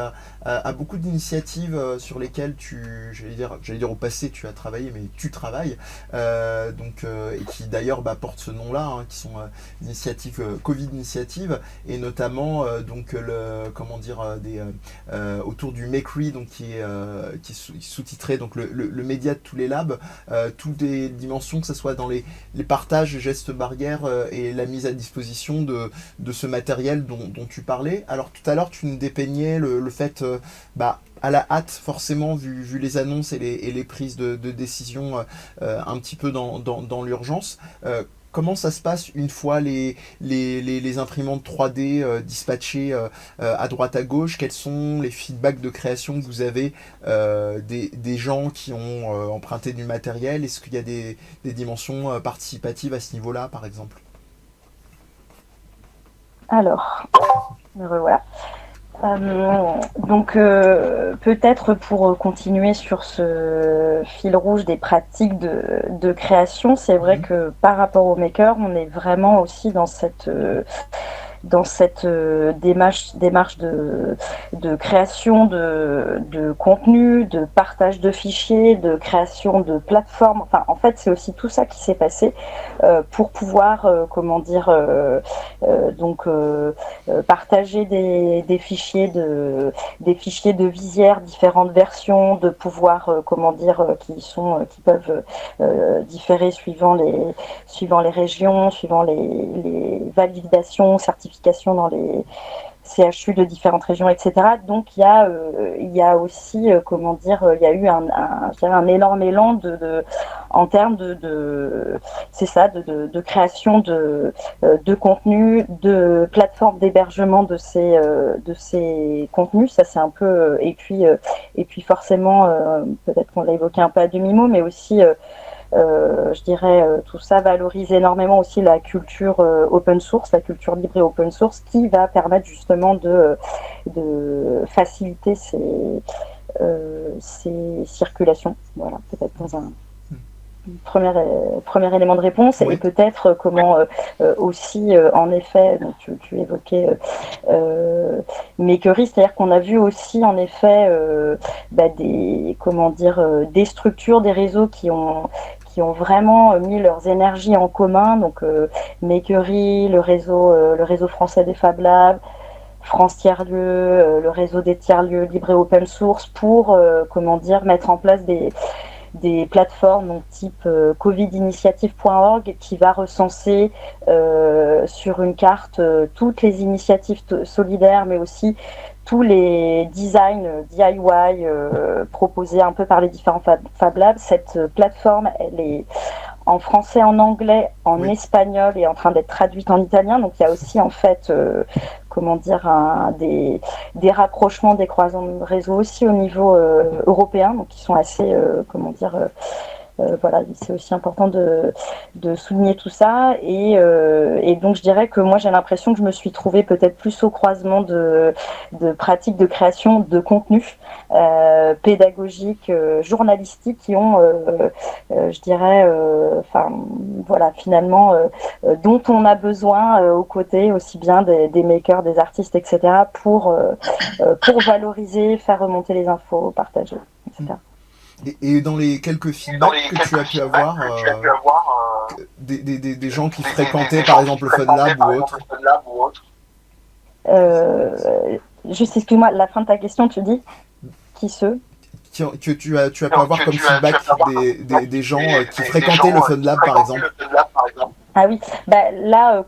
à beaucoup d'initiatives sur lesquelles j'allais dire au passé tu as travaillé, mais tu travailles, et qui d'ailleurs portent ce nom-là, hein, qui sont initiatives Covid Initiative, et notamment autour du Make-Re, donc qui est sous-titré donc le média de tous les labs, toutes les dimensions, que ce soit dans les partages, gestes barrières et la mise à disposition de ce matériel dont tu parlais. Alors tout à l'heure tu nous dépeignais le fait à la hâte, forcément, vu les annonces et les prises de décision un petit peu dans l'urgence. Comment ça se passe une fois les imprimantes 3D dispatchées à droite à gauche? Quels sont les feedbacks de création que vous avez des gens qui ont emprunté du matériel? Est-ce qu'il y a des dimensions participatives à ce niveau-là, par exemple? Alors, me revoilà. Donc peut-être pour continuer sur ce fil rouge des pratiques de création, c'est vrai que par rapport au maker, on est vraiment aussi dans cette démarche de création de contenu, de partage de fichiers, de création de plateformes. Enfin, en fait, c'est aussi tout ça qui s'est passé pour pouvoir, partager des fichiers de visière, différentes versions, de pouvoir, qui peuvent différer suivant les régions, suivant les validations, certifications dans les CHU de différentes régions, etc. Donc il y a aussi, il y a eu un énorme élan en termes de création de contenu, de plateformes d'hébergement de ces contenus. Ça c'est un peu et puis forcément peut-être qu'on l'a évoqué un peu à demi-mot, mais aussi je dirais tout ça valorise énormément aussi la culture open source, la culture libre et open source, qui va permettre justement de faciliter ces circulations. Voilà, peut-être dans un premier élément de réponse. Oui. Et peut-être comment aussi en effet, donc tu évoquais Makery, c'est-à-dire qu'on a vu aussi en effet des structures, des réseaux qui ont vraiment mis leurs énergies en commun, donc Makery, le réseau français des Fab Labs, France Tiers-Lieux, le réseau des tiers-lieux libres et open source, pour mettre en place des plateformes donc type covidinitiative.org qui va recenser sur une carte toutes les initiatives solidaires, mais aussi tous les designs DIY proposés un peu par les différents Fab Labs. Cette plateforme, elle est en français, en anglais, en espagnol et en train d'être traduite en italien. Donc il y a aussi en fait, des rapprochements, des croisements de réseau aussi au niveau européen, donc qui sont assez, voilà, c'est aussi important de souligner tout ça et donc je dirais que moi j'ai l'impression que je me suis trouvée peut-être plus au croisement de pratiques de création de contenu pédagogiques, journalistiques qui ont, je dirais, voilà, finalement, dont on a besoin aux côtés aussi bien des makers, des artistes, etc. pour valoriser, faire remonter les infos, partager, etc. Et dans les quelques feedbacks que tu as pu avoir, des gens qui fréquentaient par exemple le Fun Lab ou autre. Juste, excuse-moi, la fin de ta question, tu dis qui ceux que tu as pu avoir comme feedback des gens qui fréquentaient le Fun Lab par exemple. Ah oui, bah là,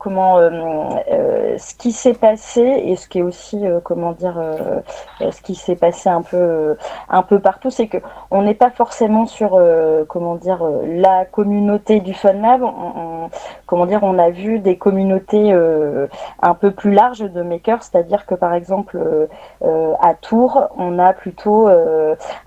ce qui s'est passé et ce qui est aussi, ce qui s'est passé un peu partout, c'est que on n'est pas forcément sur, la communauté du Fun Lab. On a vu des communautés un peu plus larges de makers, c'est-à-dire que par exemple à Tours, on a plutôt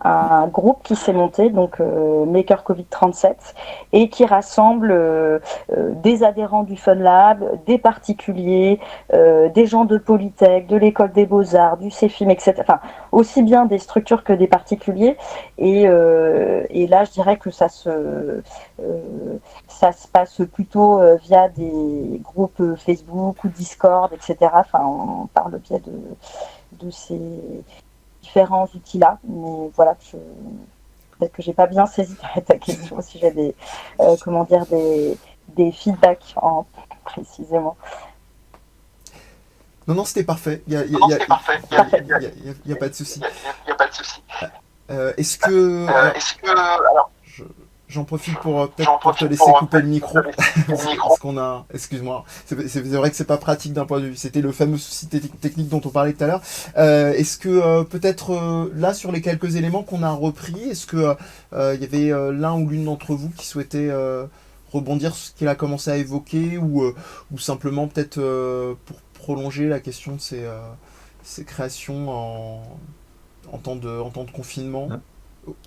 un groupe qui s'est monté, donc Maker Covid 37, et qui rassemble des adhérents du Fun Lab, des particuliers, des gens de Polytech, de l'école des Beaux-Arts, du CEFIM, etc. Enfin, aussi bien des structures que des particuliers. Et là, je dirais que ça se passe plutôt via des groupes Facebook ou Discord, etc. Enfin, par le biais de ces différents outils-là. Mais voilà, peut-être que j'ai pas bien saisi ta question, si j'ai des feedbacks précisément. Non, c'était parfait. Il y a pas de souci. Est-ce que j'en profite pour te laisser couper le micro parce qu'on a, excuse-moi, c'est vrai que c'est pas pratique d'un point de vue. C'était le fameux souci technique dont on parlait tout à l'heure. Est-ce que peut-être là sur les quelques éléments qu'on a repris, est-ce que il y avait l'un ou l'une d'entre vous qui souhaitait rebondir sur ce qu'il a commencé à évoquer ou simplement peut-être pour prolonger la question de ces créations en temps de confinement.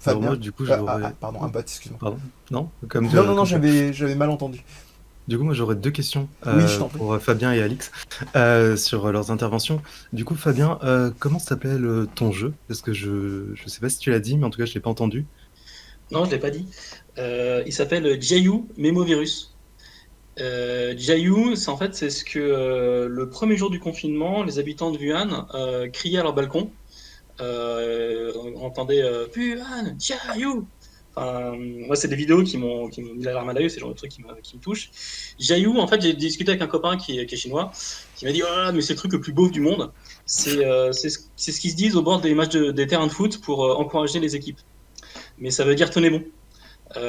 Fabien, moi, du coup, pardon, un bot, excuse-moi. Pardon. Non, non, j'avais mal entendu. Du coup, moi, j'aurais deux questions pour Fabien et Alix sur leurs interventions. Du coup, Fabien, comment s'appelle ton jeu? Parce que je sais pas si tu l'as dit, mais en tout cas, je l'ai pas entendu. Non, je l'ai pas dit. Il s'appelle Jiayu Mémovirus. Jiayu, c'est ce que le premier jour du confinement, les habitants de Wuhan criaient à leur balcon. On entendait Wuhan, Jiayu. Moi, c'est des vidéos qui m'ont mis la larme à l'œil, c'est le genre de truc qui me touche. Jiayu, en fait, j'ai discuté avec un copain qui est chinois, qui m'a dit oh, mais c'est le truc le plus beau du monde. C'est ce qu'ils se disent au bord des matchs des terrains de foot pour encourager les équipes. Mais ça veut dire tenez bon.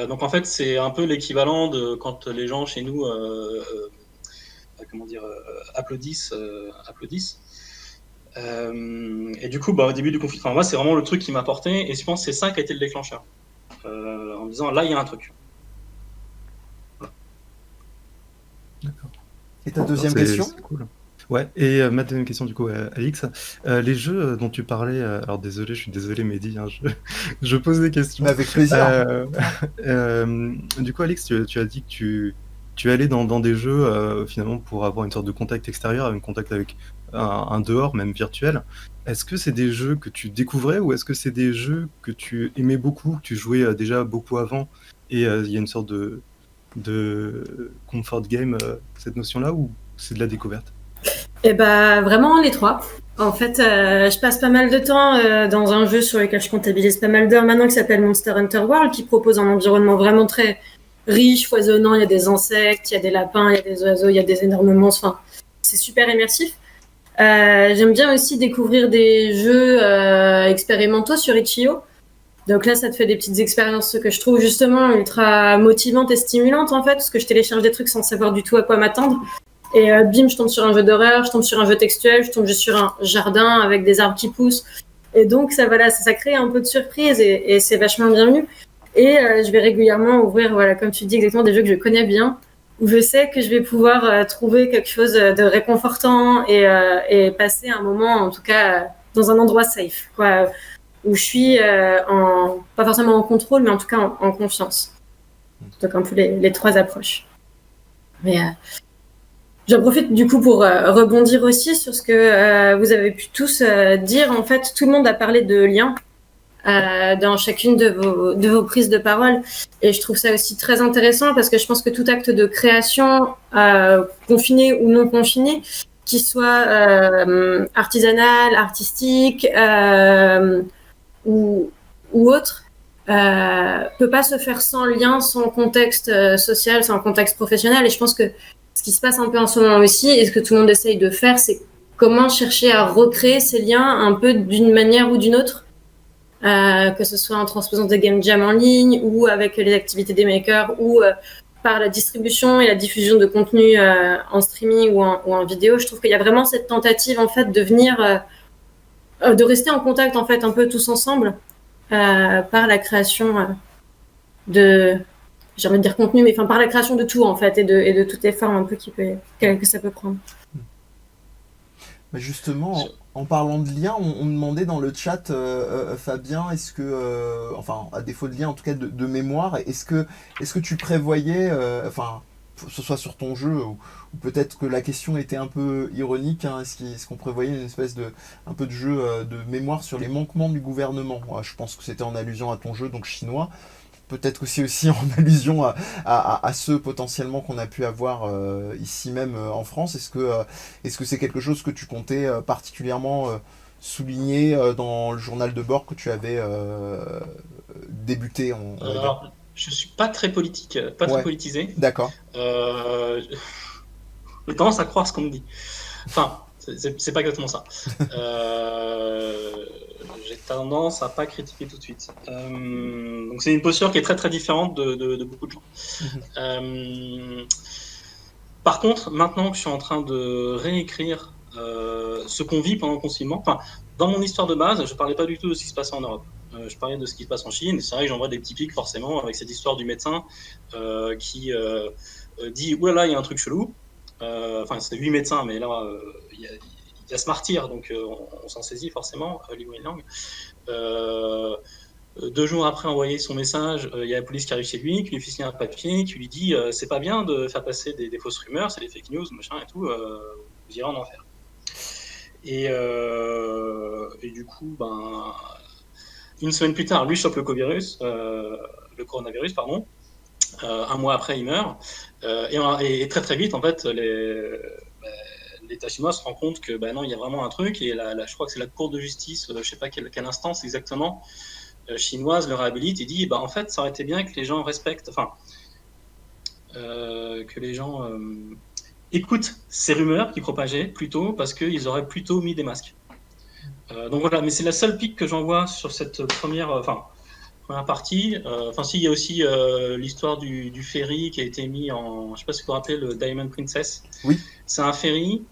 Donc en fait, c'est un peu l'équivalent de quand les gens chez nous applaudissent. Et du coup, au début du confinement, moi, c'est vraiment le truc qui m'a porté, et je pense que c'est ça qui a été le déclencheur. En me disant, là, il y a un truc. Voilà. D'accord. Et ta deuxième question? C'est cool. Ouais, et ma deuxième question, du coup, Alix, les jeux dont tu parlais, alors désolé, je suis désolé, Mehdi, hein, je pose des questions. Avec plaisir. Du coup, Alix, tu as dit que tu allais dans des jeux, finalement, pour avoir une sorte de contact extérieur, un contact avec un dehors, même virtuel. Est-ce que c'est des jeux que tu découvrais ou est-ce que c'est des jeux que tu aimais beaucoup, que tu jouais déjà beaucoup avant et il y a une sorte de comfort game, cette notion-là, ou c'est de la découverte? Vraiment les trois. En fait, je passe pas mal de temps dans un jeu sur lequel je comptabilise pas mal d'heures maintenant qui s'appelle Monster Hunter World, qui propose un environnement vraiment très riche, foisonnant. Il y a des insectes, il y a des lapins, il y a des oiseaux, il y a des énormes monstres. Enfin, c'est super immersif. J'aime bien aussi découvrir des jeux expérimentaux sur Itch.io. Donc là, ça te fait des petites expériences que je trouve justement ultra motivantes et stimulantes en fait, parce que je télécharge des trucs sans savoir du tout à quoi m'attendre. Et bim, je tombe sur un jeu d'horreur, je tombe sur un jeu textuel, je tombe sur un jardin avec des arbres qui poussent. Et donc ça crée un peu de surprise et c'est vachement bienvenu. Et je vais régulièrement ouvrir, voilà, comme tu dis exactement, des jeux que je connais bien, où je sais que je vais pouvoir trouver quelque chose de réconfortant et passer un moment, en tout cas, dans un endroit safe, quoi, où je suis pas forcément en contrôle, mais en tout cas en confiance. Donc un peu les trois approches. Mais j'en profite du coup pour rebondir aussi sur ce que vous avez pu tous dire. En fait, tout le monde a parlé de liens dans chacune de vos prises de parole. Et je trouve ça aussi très intéressant parce que je pense que tout acte de création, confiné ou non confiné, qui soit artisanal, artistique ou autre, peut pas se faire sans lien, sans contexte social, sans contexte professionnel. Et je pense que ce qui se passe un peu en ce moment aussi, et ce que tout le monde essaye de faire, c'est comment chercher à recréer ces liens un peu d'une manière ou d'une autre, que ce soit en transposant des game jams en ligne ou avec les activités des makers ou par la distribution et la diffusion de contenu en streaming ou en vidéo. Je trouve qu'il y a vraiment cette tentative en fait de venir, de rester en contact en fait un peu tous ensemble par la création de, j'ai envie de dire contenu, mais enfin par la création de tout en fait et de toutes les formes un peu que ça peut prendre. Mais justement, en parlant de lien, on demandait dans le chat, Fabien, est-ce que, enfin, à défaut de lien, en tout cas de mémoire, est-ce que tu prévoyais, enfin, que ce soit sur ton jeu, ou peut-être que la question était un peu ironique, hein, est-ce qu'on prévoyait une espèce un peu de jeu de mémoire sur les manquements du gouvernement? Moi, je pense que c'était en allusion à ton jeu, donc chinois. Peut-être que c'est aussi en allusion à ceux potentiellement qu'on a pu avoir ici même en France. Est-ce que c'est quelque chose que tu comptais particulièrement souligner dans le journal de bord que tu avais débuté Alors, je suis pas très politique, très politisé. D'accord. J'ai tendance à croire ce qu'on me dit. Enfin, c'est pas exactement ça. J'ai tendance à pas critiquer tout de suite. Donc c'est une posture qui est très très différente de beaucoup de gens. Par contre, maintenant que je suis en train de réécrire ce qu'on vit pendant le confinement, enfin, dans mon histoire de base, je parlais pas du tout de ce qui se passait en Europe. Je parlais de ce qui se passe en Chine. C'est vrai que j'envoie des petits pics forcément avec cette histoire du médecin qui dit « Ouh là là, il y a un truc chelou ». Enfin, c'est 8 médecins, mais là, il y a ce martyr, donc on s'en saisit forcément, Li Wenliang. 2 jours après envoyer son message, il y a la police qui arrive chez lui, qui lui fait signer un papier, qui lui dit c'est pas bien de faire passer des fausses rumeurs, c'est des fake news, machin et tout, vous irez en enfer. Et du coup, ben, une semaine plus tard, lui chope le coronavirus, pardon. 1 mois après, il meurt. Et très très vite, en fait, l'État chinois se rend compte que non, il y a vraiment un truc. Et je crois que c'est la Cour de justice, je ne sais pas quelle instance exactement, chinoise, le réhabilite et dit en fait, ça aurait été bien que les gens respectent, enfin, que les gens écoutent ces rumeurs qui propageaient plutôt parce qu'ils auraient plutôt mis des masques. Donc voilà, mais c'est la seule pique que j'en vois sur cette première partie. Enfin, si, il y a aussi l'histoire du ferry qui a été mis en. Je ne sais pas si vous vous rappelez, le Diamond Princess. Oui. C'est un ferry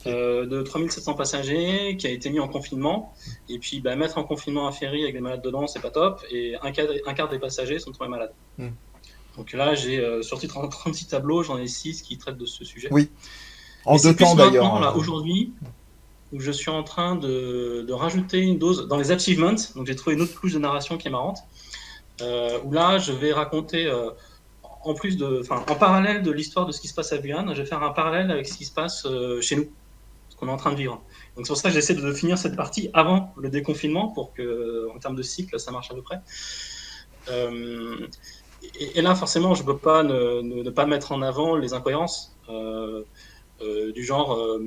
de 3700 passagers qui a été mis en confinement. Et puis, mettre en confinement un ferry avec des malades dedans, c'est pas top. Et un quart des passagers sont tombés malades. Donc là, j'ai sur 36 tableaux, j'en ai 6 qui traitent de ce sujet. Oui. En 2 temps d'ailleurs. Là, aujourd'hui, où je suis en train de rajouter une dose dans les achievements. Donc j'ai trouvé une autre couche de narration qui est marrante. Où là, je vais raconter, en parallèle de l'histoire de ce qui se passe à Wuhan, je vais faire un parallèle avec ce qui se passe chez nous, ce qu'on est en train de vivre. Donc c'est pour ça que j'essaie de finir cette partie avant le déconfinement pour que, en termes de cycle, ça marche à peu près. Et là, forcément, je ne peux pas ne pas mettre en avant les incohérences. Du genre,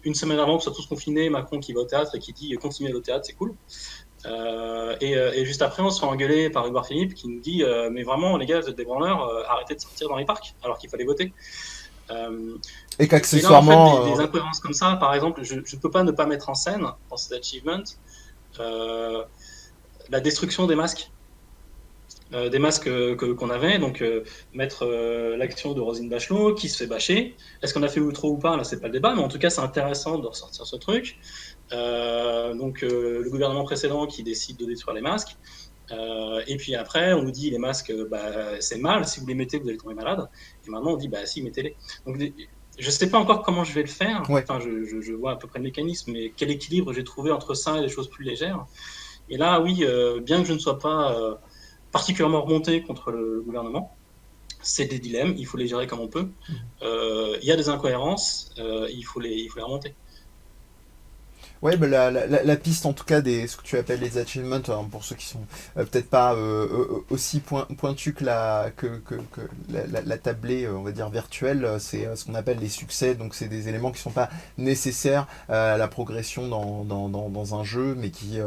une semaine avant que soit tous confinés, Macron qui va au théâtre et qui dit continuez au théâtre, c'est cool. Et juste après, on se fait engueuler par Edouard Philippe qui nous dit mais vraiment, les gars, vous êtes des branleurs, arrêtez de sortir dans les parcs alors qu'il fallait voter. Et qu'accessoirement. Et là, en fait, des incohérences comme ça, par exemple, je ne peux pas ne pas mettre en scène dans cet achievement la destruction des masques. des masques qu'on avait, donc mettre l'action de Roselyne Bachelot qui se fait bâcher. Est-ce qu'on a fait trop ou pas? Là, c'est pas le débat, mais en tout cas, c'est intéressant de ressortir ce truc. Donc, le gouvernement précédent qui décide de détruire les masques. Et puis après, on nous dit les masques, c'est mal, si vous les mettez, vous allez tomber malade. Et maintenant, on dit, si, mettez-les. Donc, je ne sais pas encore comment je vais le faire. Ouais. Enfin, je vois à peu près le mécanisme, mais quel équilibre j'ai trouvé entre ça et des choses plus légères. Et là, oui, bien que je ne sois pas particulièrement remonté contre le gouvernement, c'est des dilemmes, il faut les gérer comme on peut. Il y a des incohérences, il faut les remonter. Ouais, la piste en tout cas ce que tu appelles les achievements, hein, pour ceux qui sont peut-être pas aussi pointus que la tablée, on va dire virtuelle, c'est ce qu'on appelle les succès. Donc c'est des éléments qui sont pas nécessaires à la progression dans un jeu, mais qui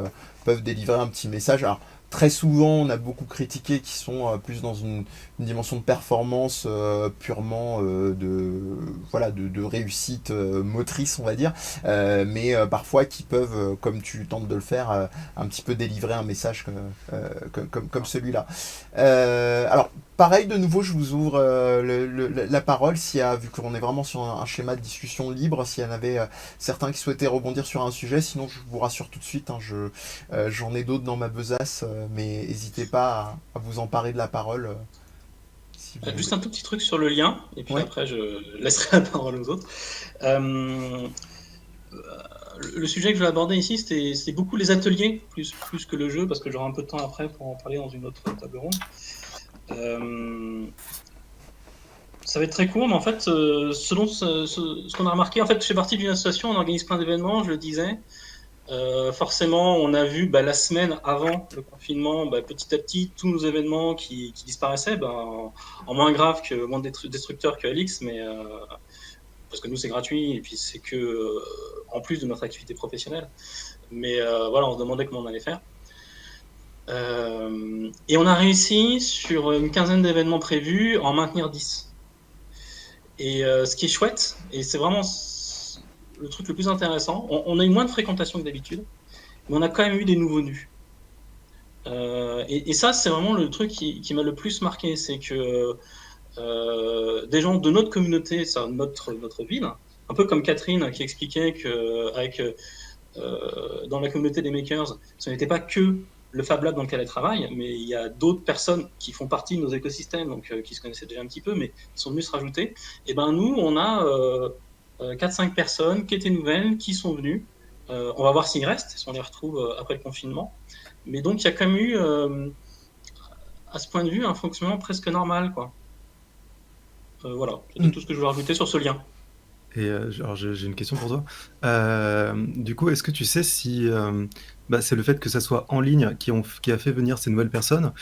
peuvent délivrer un petit message. Alors très souvent, on a beaucoup critiqué qui sont plus dans une dimension de performance purement de réussite motrice, on va dire, mais parfois qui peuvent, comme tu tentes de le faire, un petit peu délivrer un message comme celui-là. Alors, pareil, de nouveau, je vous ouvre la parole, vu qu'on est vraiment sur un schéma de discussion libre, s'il y en avait certains qui souhaitaient rebondir sur un sujet, sinon je vous rassure tout de suite, hein, j'en ai d'autres dans ma besace, mais n'hésitez pas à vous emparer de la parole. Juste un tout petit truc sur le lien, et puis après je laisserai la parole aux autres. Le sujet que je vais aborder ici, c'était beaucoup les ateliers, plus que le jeu, parce que j'aurai un peu de temps après pour en parler dans une autre table ronde. Ça va être très court, mais en fait, ce qu'on a remarqué, en fait, je fais partie d'une association, on organise plein d'événements, je le disais. Forcément, on a vu la semaine avant le confinement, petit à petit, tous nos événements qui disparaissaient, en moins grave, moins destructeur que Alix, mais parce que nous c'est gratuit et puis c'est que en plus de notre activité professionnelle. Mais on se demandait comment on allait faire. Et on a réussi sur une quinzaine d'événements prévus en maintenir 10. Et ce qui est chouette, et c'est vraiment le truc le plus intéressant, on a eu moins de fréquentation que d'habitude, mais on a quand même eu des nouveaux venus. Et ça, c'est vraiment le truc qui m'a le plus marqué, c'est que des gens de notre communauté, notre ville, un peu comme Catherine qui expliquait que dans la communauté des makers, ce n'était pas que le Fab Lab dans lequel elle travaille, mais il y a d'autres personnes qui font partie de nos écosystèmes, donc qui se connaissaient déjà un petit peu, mais qui sont venues se rajouter. Et nous, on a 4-5 personnes qui étaient nouvelles, qui sont venues. On va voir s'il reste, si on les retrouve après le confinement. Mais donc, il y a quand même eu, à ce point de vue, un fonctionnement presque normal, quoi. Voilà, c'est tout ce que je veux rajouter sur ce lien. Et alors j'ai une question pour toi. Du coup, est-ce que tu sais si c'est le fait que ça soit en ligne qui a fait venir ces nouvelles personnes,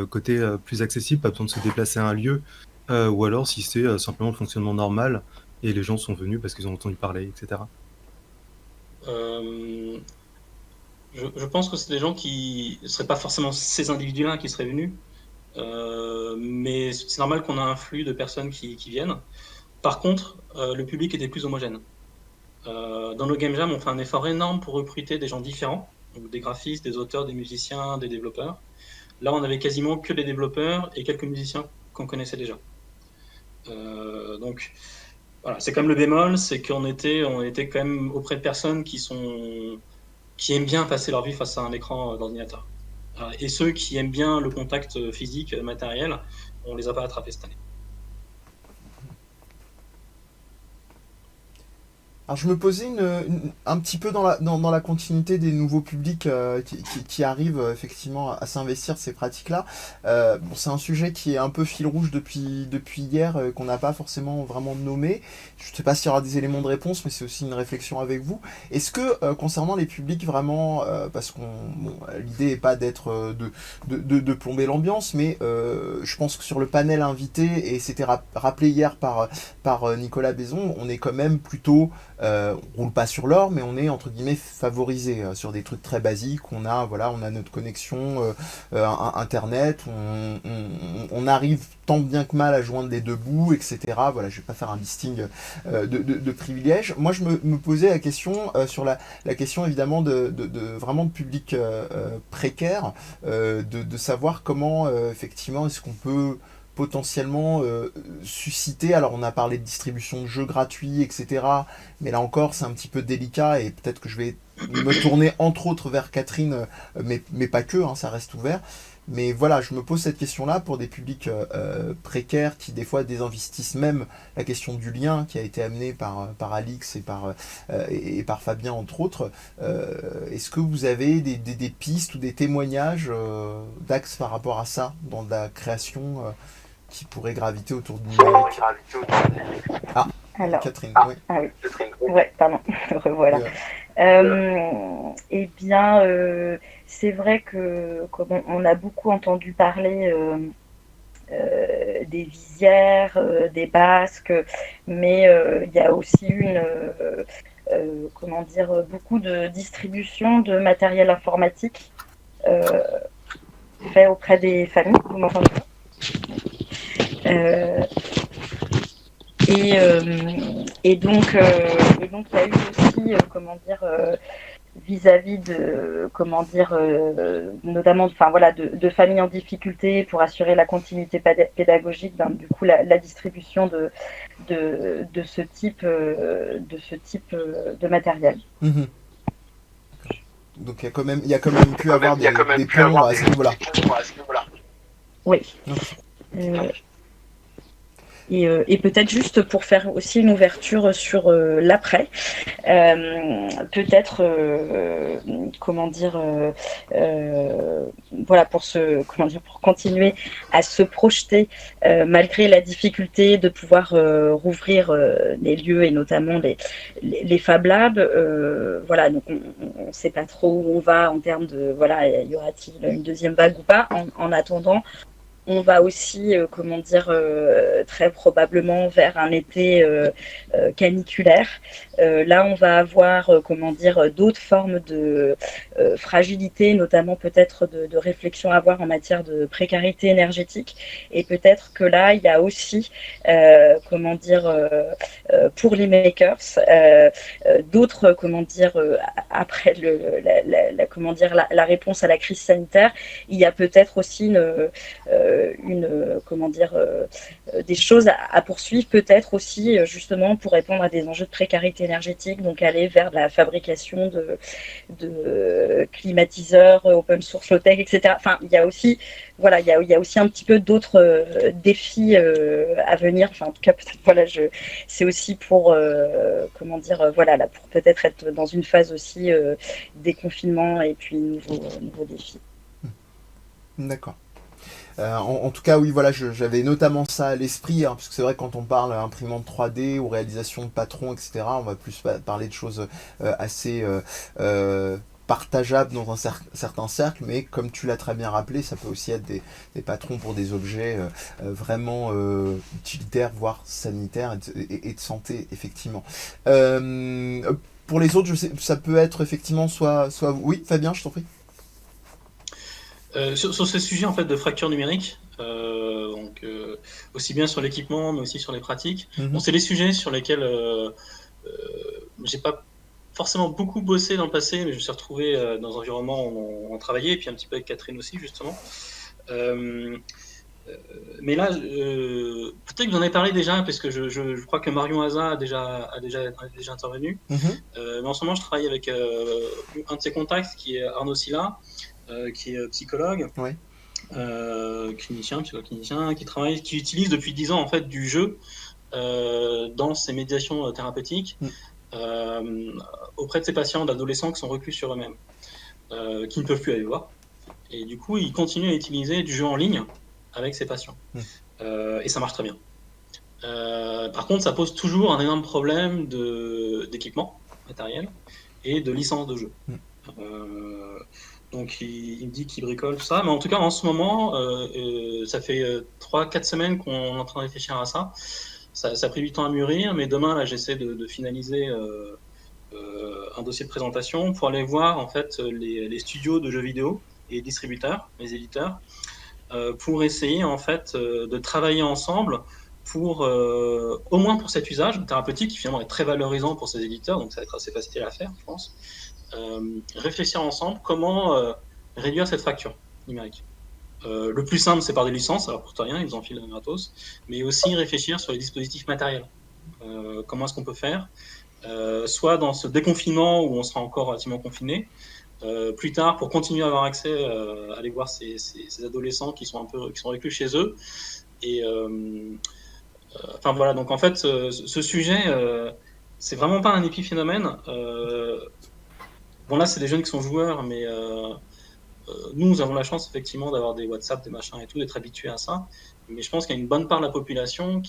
côté plus accessible, pas besoin de se déplacer à un lieu, ou alors si c'est simplement le fonctionnement normal et les gens sont venus parce qu'ils ont entendu parler, etc. Je pense que c'est des gens qui ne seraient pas forcément ces individus-là qui seraient venus, mais c'est normal qu'on a un flux de personnes qui viennent. Par contre, le public était plus homogène. Dans nos game jams, on fait un effort énorme pour recruter des gens différents, donc des graphistes, des auteurs, des musiciens, des développeurs. Là, on avait quasiment que des développeurs et quelques musiciens qu'on connaissait déjà. Donc, voilà, c'est comme le bémol, c'est qu'on était quand même auprès de personnes qui aiment bien passer leur vie face à un écran d'ordinateur. Et ceux qui aiment bien le contact physique, matériel, on les a pas attrapés cette année. Alors je me posais un petit peu dans la continuité des nouveaux publics qui arrivent effectivement à s'investir de ces pratiques-là. C'est un sujet qui est un peu fil rouge depuis hier, qu'on n'a pas forcément vraiment nommé. Je ne sais pas s'il y aura des éléments de réponse, mais c'est aussi une réflexion avec vous. Est-ce que concernant les publics vraiment, parce que l'idée n'est pas d'être de plomber l'ambiance, mais je pense que sur le panel invité, et c'était rappelé hier par Nicolas Bézon, on est quand même plutôt on roule pas sur l'or, mais on est entre guillemets favorisé sur des trucs très basiques. On a notre connexion internet, on arrive tant bien que mal à joindre les deux bouts, etc. Voilà, je vais pas faire un listing de privilèges. Moi, je me posais la question sur la question évidemment de vraiment de public précaire, de savoir comment effectivement est-ce qu'on peut potentiellement susciter, alors on a parlé de distribution de jeux gratuits, etc. Mais là encore, c'est un petit peu délicat et peut-être que je vais me tourner entre autres vers Catherine, mais pas que, hein, ça reste ouvert. Mais voilà, je me pose cette question-là pour des publics précaires qui des fois désinvestissent même la question du lien qui a été amené par Alix et par Fabien entre autres. Est-ce que vous avez des pistes ou des témoignages d'Axe par rapport à ça dans la création qui pourrait graviter autour du numérique? Ah, Alors, Catherine, oui. ah oui, ouais, pardon, revoilà. Eh bien, c'est vrai que comme on a beaucoup entendu parler des visières, des basques, mais il y a aussi beaucoup de distribution de matériel informatique fait auprès des familles. Vous m'entendez? Et donc il y a eu aussi vis-à-vis de notamment de familles en difficulté pour assurer la continuité pédagogique, du coup la distribution de ce type de matériel. Mmh. Donc il y a quand même pu avoir des ponts à ce niveau-là. Oui. Et peut-être juste pour faire aussi une ouverture sur l'après, peut-être pour continuer à se projeter malgré la difficulté de pouvoir rouvrir les lieux et notamment les Fab Labs. Donc on ne sait pas trop où on va en termes de y aura-t-il une deuxième vague ou pas. En attendant, on va aussi, très probablement vers un été caniculaire. Là, on va avoir, d'autres formes de fragilité, notamment peut-être de réflexion à avoir en matière de précarité énergétique. Et peut-être que là, il y a aussi, pour les makers, d'autres, après la réponse à la crise sanitaire, il y a peut-être aussi des choses à poursuivre, peut-être aussi justement pour répondre à des enjeux de précarité énergétique, donc aller vers la fabrication de climatiseurs open source low-tech, etc. Enfin, il y a aussi un petit peu d'autres défis à venir. Enfin, en tout cas, peut-être c'est aussi pour pour peut-être être dans une phase aussi déconfinement et puis nouveaux défis. D'accord. En tout cas, oui, voilà, j'avais notamment ça à l'esprit, hein, parce que c'est vrai que quand on parle imprimante 3D ou réalisation de patrons, etc., on va plus parler de choses assez partageables dans un certain cercle, mais comme tu l'as très bien rappelé, ça peut aussi être des patrons pour des objets vraiment utilitaires, voire sanitaires et de santé, effectivement. Pour les autres, je sais, ça peut être effectivement soit... Oui, Fabien, je t'en prie. Sur ce sujet en fait de fracture numérique, aussi bien sur l'équipement mais aussi sur les pratiques, c'est des sujets sur lesquels j'ai pas forcément beaucoup bossé dans le passé, mais je me suis retrouvé dans un environnement où on travaillait, et puis un petit peu avec Catherine aussi justement. Mais là, peut-être que vous en avez parlé déjà, parce que je crois que Marion Haza a déjà intervenu. Mais en ce moment, je travaille avec un de ses contacts qui est Arnaud Silla, qui est psychologue, ouais. Psychologue clinicien, qui utilise depuis 10 ans en fait du jeu dans ses médiations thérapeutiques auprès de ses patients d'adolescents qui sont reclus sur eux-mêmes, qui ne peuvent plus aller voir. Et du coup, il continue à utiliser du jeu en ligne avec ses patients. Et ça marche très bien. Par contre, ça pose toujours un énorme problème d'équipement matériel et de licence de jeu. Donc il me dit qu'il bricole tout ça, mais en tout cas en ce moment, ça fait 3-4 semaines qu'on est en train de réfléchir à ça. ça a pris du temps à mûrir, mais demain, là, j'essaie de finaliser un dossier de présentation pour aller voir en fait les studios de jeux vidéo et les distributeurs, les éditeurs, pour essayer en fait de travailler ensemble pour au moins pour cet usage thérapeutique qui finalement est très valorisant pour ces éditeurs, donc ça va être assez facile à faire, je pense. Réfléchir ensemble comment réduire cette fracture numérique. Le plus simple, c'est par des licences, alors pour rien, ils en filent gratos, mais aussi réfléchir sur les dispositifs matériels. Comment est-ce qu'on peut faire soit dans ce déconfinement où on sera encore relativement confiné, plus tard pour continuer à avoir accès à aller voir ces adolescents qui sont reclus chez eux. Et enfin voilà, donc en fait, ce sujet, c'est vraiment pas un épiphénomène. Bon là, c'est des jeunes qui sont joueurs, mais nous avons la chance effectivement d'avoir des WhatsApp, des machins et tout, d'être habitués à ça. Mais je pense qu'il y a une bonne part de la population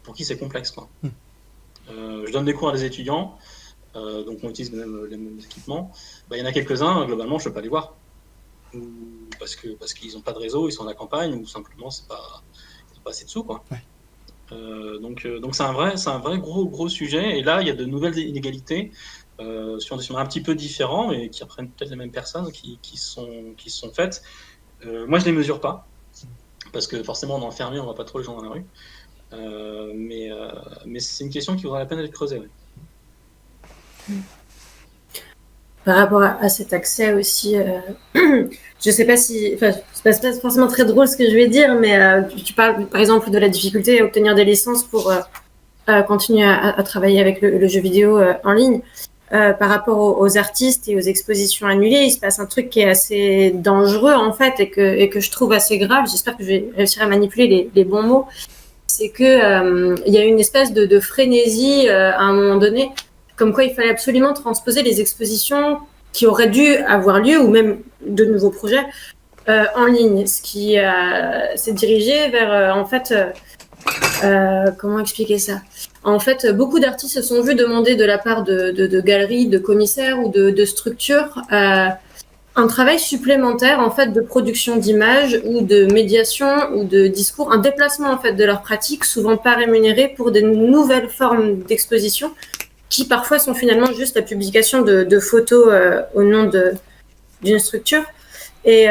pour qui c'est complexe, quoi. Je donne des cours à des étudiants, donc on utilise les mêmes équipements. Il y en a quelques-uns, globalement, je ne peux pas les voir. Parce qu'ils n'ont pas de réseau, ils sont à la campagne, ou simplement, c'est pas assez de sous, quoi. Ouais. Donc c'est un vrai gros sujet. Et là, il y a de nouvelles inégalités sur des sujets un petit peu différents, mais qui reprennent peut-être les mêmes personnes qui sont faites. Moi, je ne les mesure pas, parce que forcément, on est enfermé, on ne voit pas trop les gens dans la rue. Mais c'est une question qui vaudrait la peine d'être creusée. Ouais. Par rapport à cet accès aussi, je sais pas si, enfin, c'est pas forcément très drôle ce que je vais dire, mais tu parles par exemple de la difficulté à obtenir des licences pour continuer à travailler avec le jeu vidéo en ligne. Par rapport aux artistes et aux expositions annulées, il se passe un truc qui est assez dangereux en fait et que je trouve assez grave. J'espère que je vais réussir à manipuler les bons mots. C'est que il y a une espèce de frénésie à un moment donné, comme quoi il fallait absolument transposer les expositions qui auraient dû avoir lieu ou même de nouveaux projets en ligne, ce qui s'est dirigé vers en fait comment expliquer ça. En fait, beaucoup d'artistes se sont vus demander de la part de galeries, de commissaires ou de structures un travail supplémentaire en fait de production d'images ou de médiation ou de discours, un déplacement en fait de leurs pratiques, souvent pas rémunérées, pour des nouvelles formes d'exposition qui parfois sont finalement juste la publication de photos au nom d'une structure. Et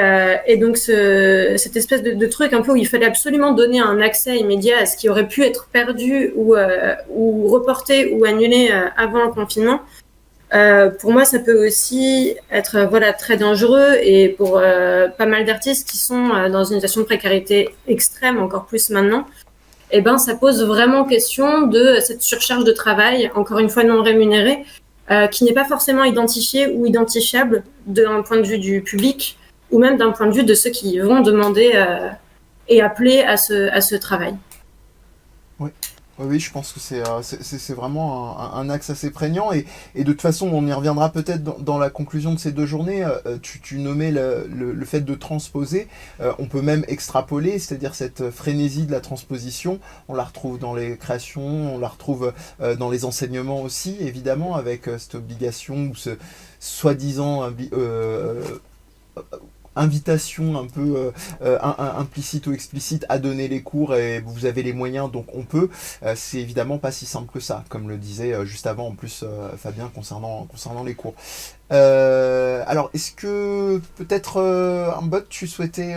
donc cette espèce de truc un peu où il fallait absolument donner un accès immédiat à ce qui aurait pu être perdu ou reporté ou annulé avant le confinement. Pour moi, ça peut aussi être très dangereux, et pour pas mal d'artistes qui sont dans une situation de précarité extrême, encore plus maintenant, et ça pose vraiment question de cette surcharge de travail, encore une fois non rémunérée, qui n'est pas forcément identifiée ou identifiable d'un point de vue du public ou même d'un point de vue de ceux qui vont demander et appeler à ce travail. Oui, je pense que c'est vraiment un axe assez prégnant, et de toute façon on y reviendra peut-être dans la conclusion de ces 2 journées. Tu nommais le fait de transposer, on peut même extrapoler, c'est-à-dire cette frénésie de la transposition, on la retrouve dans les créations, on la retrouve dans les enseignements aussi, évidemment, avec cette obligation ou ce soi-disant invitation un peu implicite ou explicite à donner les cours, et vous avez les moyens donc on peut. C'est évidemment pas si simple que ça, comme le disait juste avant en plus Fabien concernant les cours. Alors est-ce que peut-être Humbot, tu souhaitais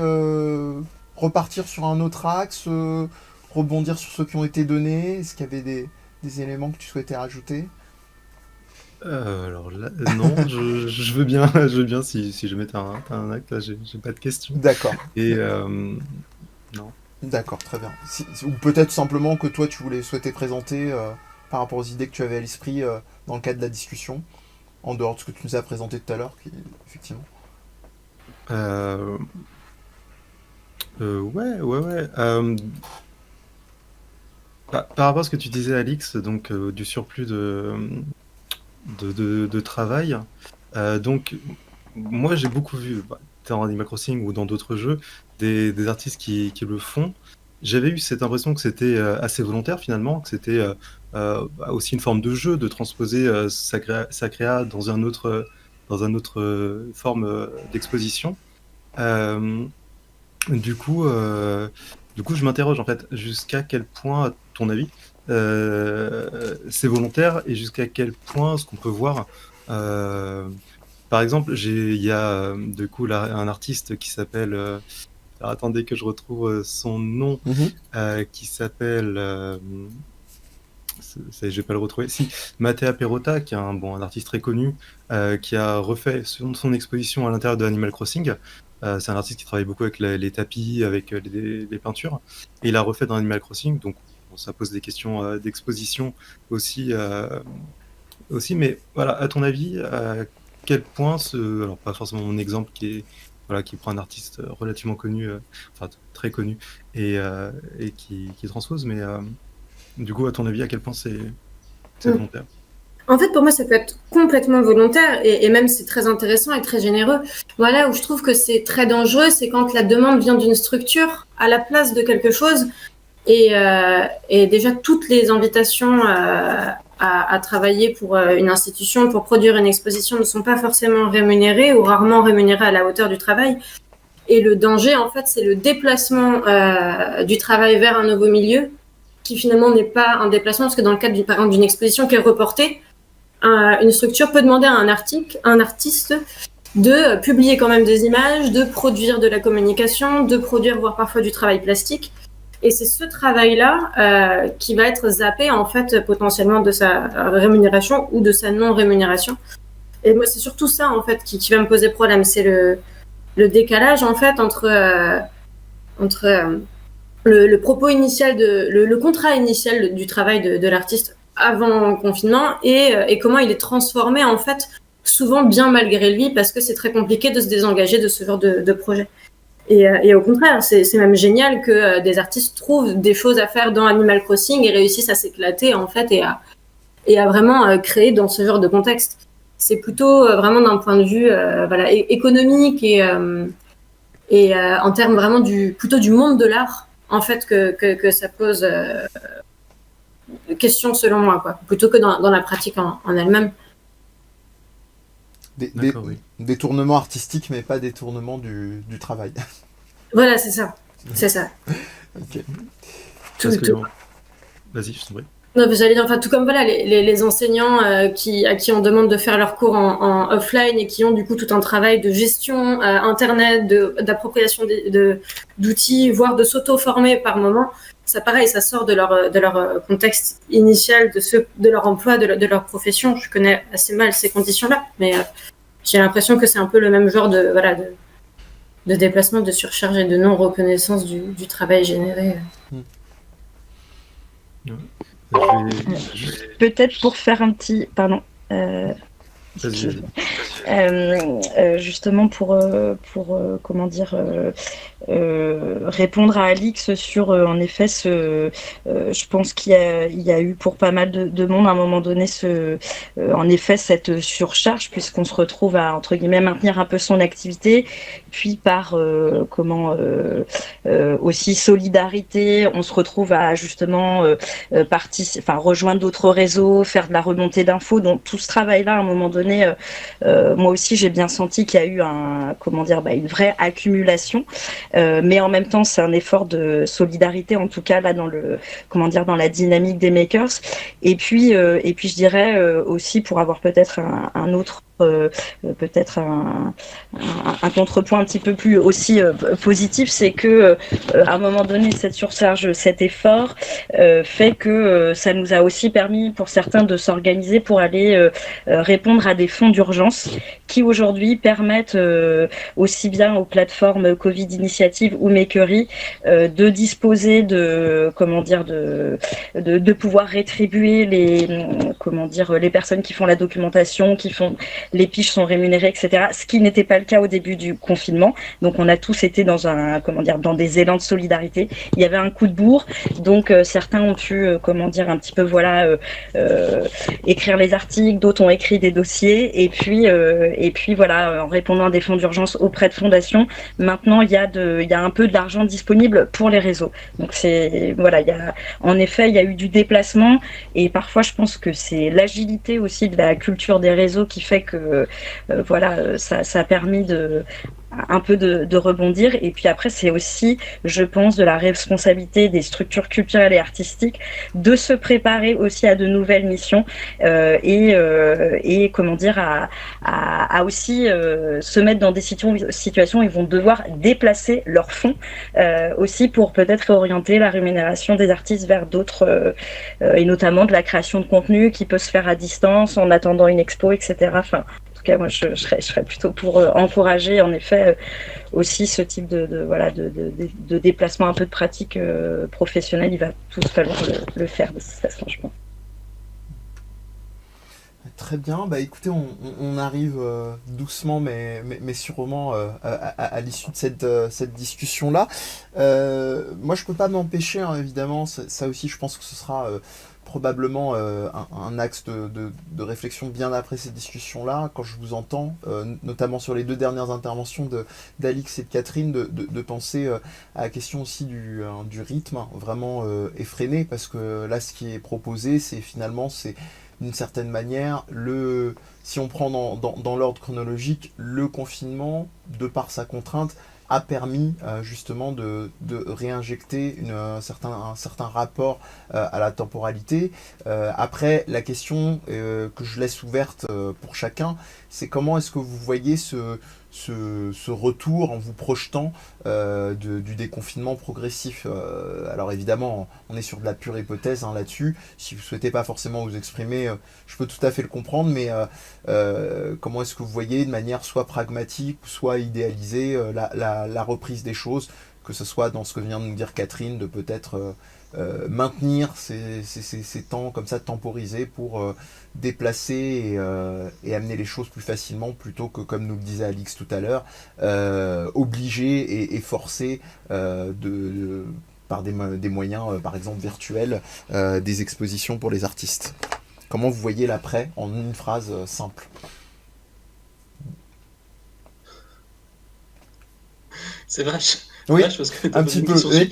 repartir sur un autre axe, rebondir sur ceux qui ont été donnés? Est-ce qu'il y avait des éléments que tu souhaitais rajouter? Alors là, non, je veux bien, si jamais t'as un acte, là, j'ai pas de questions. D'accord. Et non. D'accord, très bien. Ou peut-être simplement que toi tu souhaitais présenter par rapport aux idées que tu avais à l'esprit dans le cadre de la discussion, en dehors de ce que tu nous as présenté tout à l'heure, effectivement. Ouais. Par rapport à ce que tu disais, Alix, donc du surplus de travail. Donc, moi, j'ai beaucoup vu, dans Animal Crossing ou dans d'autres jeux, des artistes qui le font. J'avais eu cette impression que c'était assez volontaire finalement, que c'était aussi une forme de jeu, de transposer sa créa dans un autre forme d'exposition. Du coup, Du coup, je m'interroge en fait, jusqu'à quel point, à ton avis, c'est volontaire et jusqu'à quel point ce qu'on peut voir. Par exemple, il y a du coup là, un artiste qui s'appelle. Alors, attendez que je retrouve son nom, qui s'appelle. Je vais pas le retrouver. Si, Mattea Perrotta, qui est un artiste très connu, qui a refait son exposition à l'intérieur de Animal Crossing. C'est un artiste qui travaille beaucoup avec les tapis, avec les peintures, et il a refait dans Animal Crossing, donc ça pose des questions d'exposition aussi, mais voilà, à ton avis, à quel point alors pas forcément mon exemple qui prend un artiste relativement connu, enfin très connu, et qui transpose, mais du coup, à ton avis, à quel point c'est volontaire? En fait, pour moi, ça peut être complètement volontaire et même c'est très intéressant et très généreux. Voilà où je trouve que c'est très dangereux, c'est quand la demande vient d'une structure à la place de quelque chose. Et déjà, toutes les invitations à travailler pour une institution, pour produire une exposition, ne sont pas forcément rémunérées ou rarement rémunérées à la hauteur du travail. Et le danger, en fait, c'est le déplacement du travail vers un nouveau milieu, qui finalement n'est pas un déplacement, parce que dans le cadre par exemple d'une exposition qui est reportée, une structure peut demander à un artiste de publier quand même des images, de produire de la communication, de produire voire parfois du travail plastique. Et c'est ce travail-là qui va être zappé en fait potentiellement de sa rémunération ou de sa non-rémunération. Et moi, c'est surtout ça en fait qui va me poser problème, c'est le décalage en fait entre le propos initial le contrat initial du travail de l'artiste avant le confinement et comment il est transformé en fait souvent bien malgré lui parce que c'est très compliqué de se désengager de ce genre de projet. Et au contraire, c'est même génial que des artistes trouvent des choses à faire dans Animal Crossing et réussissent à s'éclater en fait et à vraiment créer dans ce genre de contexte. C'est plutôt vraiment d'un point de vue économique et en termes vraiment plutôt du monde de l'art en fait que ça pose question selon moi quoi, plutôt que dans la pratique en elle-même. Détournement artistique, mais pas détournement du travail. Voilà, c'est ça. C'est ça. Ok. Tout. Vas-y, je t'en prie. Non, j'allais dire, enfin, tout comme voilà, les enseignants à qui on demande de faire leurs cours en offline et qui ont du coup tout un travail de gestion internet, d'appropriation d'outils, voire de s'auto-former par moment. Ça, pareil, ça sort de leur contexte initial, de leur emploi, de leur profession. Je connais assez mal ces conditions-là, mais j'ai l'impression que c'est un peu le même genre de déplacement, de surcharge et de non-reconnaissance du travail généré. Peut-être pour faire un petit... Pardon. Vas-y. Justement pour comment dire répondre à Alix sur en effet je pense qu'il y a eu pour pas mal de monde à un moment donné en effet cette surcharge puisqu'on se retrouve à entre guillemets maintenir un peu son activité puis par aussi solidarité on se retrouve à justement rejoindre d'autres réseaux, faire de la remontée d'infos, donc tout ce travail là à un moment donné moi aussi j'ai bien senti qu'il y a eu une vraie accumulation mais en même temps c'est un effort de solidarité en tout cas là dans la dynamique des makers et puis je dirais aussi pour avoir peut-être un autre peut-être un contrepoint un petit peu plus aussi positif, c'est que à un moment donné cette surcharge, cet effort fait que ça nous a aussi permis pour certains de s'organiser pour aller répondre à des fonds d'urgence qui aujourd'hui permettent aussi bien aux plateformes Covid Initiative ou Makery de disposer de pouvoir rétribuer les personnes qui font la documentation, qui font les piges sont rémunérées, etc. Ce qui n'était pas le cas au début du confinement. Donc, on a tous été dans dans des élans de solidarité. Il y avait un coup de bourre. Donc, certains ont pu, un petit peu, écrire les articles. D'autres ont écrit des dossiers. Et puis en répondant à des fonds d'urgence auprès de fondations, maintenant, il y a un peu de l'argent disponible pour les réseaux. Donc, en effet, il y a eu du déplacement. Et parfois, je pense que c'est l'agilité aussi de la culture des réseaux qui fait que ça a permis un peu de rebondir. Et puis après, c'est aussi, je pense, de la responsabilité des structures culturelles et artistiques de se préparer aussi à de nouvelles missions et comment dire, à aussi se mettre dans des situations où ils vont devoir déplacer leurs fonds aussi pour peut-être orienter la rémunération des artistes vers d'autres et notamment de la création de contenu qui peut se faire à distance en attendant une expo, etc. Enfin, en tout cas, moi, je serais plutôt pour encourager, en effet, aussi ce type de déplacement un peu de pratique professionnelle. Il va tous falloir le faire de toute façon, je pense. Très bien, bah écoutez, on arrive doucement mais sûrement à l'issue de cette discussion-là. Moi je peux pas m'empêcher, hein, évidemment, ça aussi je pense que ce sera probablement un axe de réflexion bien après cette discussion-là, quand je vous entends, notamment sur les 2 dernières interventions d'Alix et de Catherine, de penser à la question aussi du rythme vraiment effréné, parce que là ce qui est proposé, c'est finalement, c'est d'une certaine manière, si on prend dans l'ordre chronologique, le confinement, de par sa contrainte, a permis justement de réinjecter un certain rapport à la temporalité. Après, la question que je laisse ouverte pour chacun, c'est comment est-ce que vous voyez ce retour en vous projetant du déconfinement progressif. Alors évidemment, on est sur de la pure hypothèse là-dessus. Si vous ne souhaitez pas forcément vous exprimer, je peux tout à fait le comprendre, mais comment est-ce que vous voyez de manière soit pragmatique, soit idéalisée la reprise des choses, que ce soit dans ce que vient de nous dire Catherine, de peut-être maintenir ces temps comme ça temporisés pour déplacer et amener les choses plus facilement, plutôt que, comme nous le disait Alix tout à l'heure, obliger et forcer par des moyens par exemple virtuels, des expositions pour les artistes. Comment vous voyez l'après en une phrase simple? C'est vache. Oui, parce que un petit peu. Mais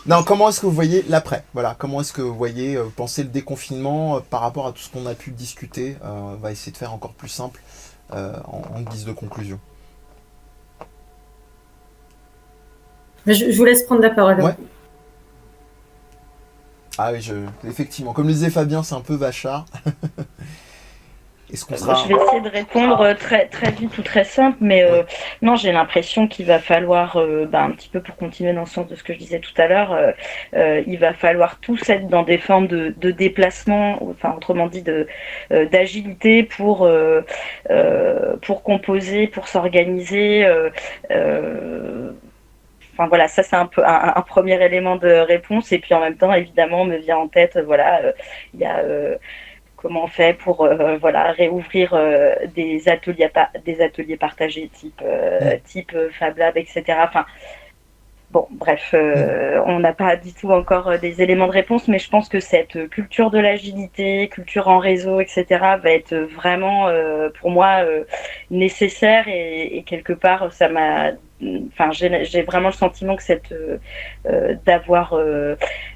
non, comment est-ce que vous voyez l'après? Voilà, comment est-ce que vous voyez, pensez le déconfinement par rapport à tout ce qu'on a pu discuter? On va essayer de faire encore plus simple en guise de conclusion. Je vous laisse prendre la parole. Ouais. Ah oui, effectivement, comme le disait Fabien, c'est un peu vachard. Je vais essayer de répondre très vite ou très simple, mais non, j'ai l'impression qu'il va falloir, un petit peu pour continuer dans le sens de ce que je disais tout à l'heure, il va falloir tous être dans des formes de déplacement, enfin autrement dit d'agilité pour composer, pour s'organiser. Enfin voilà, ça c'est un peu un premier élément de réponse, et puis en même temps, évidemment, me vient en tête, il y a comment on fait pour réouvrir des ateliers partagés type Fab Lab, etc. Enfin, bon, bref, on n'a pas du tout encore des éléments de réponse, mais je pense que cette culture de l'agilité, culture en réseau, etc., va être vraiment, pour moi, nécessaire, et quelque part, ça m'a... Enfin, j'ai vraiment le sentiment que d'avoir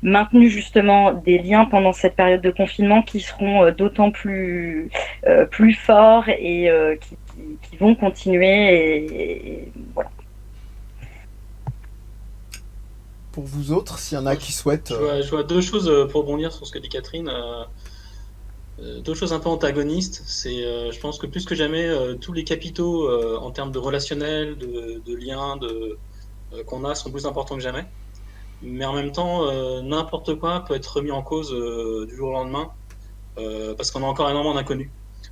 maintenu justement des liens pendant cette période de confinement qui seront d'autant plus forts et qui vont continuer, et voilà. Pour vous autres, s'il y en a qui souhaitent... Je vois 2 choses pour rebondir sur ce que dit Catherine. 2 choses un peu antagonistes. C'est, je pense que plus que jamais, tous les capitaux en termes de relationnel, de liens qu'on a sont plus importants que jamais. Mais en même temps, n'importe quoi peut être remis en cause du jour au lendemain, parce qu'on a encore énormément d'inconnus.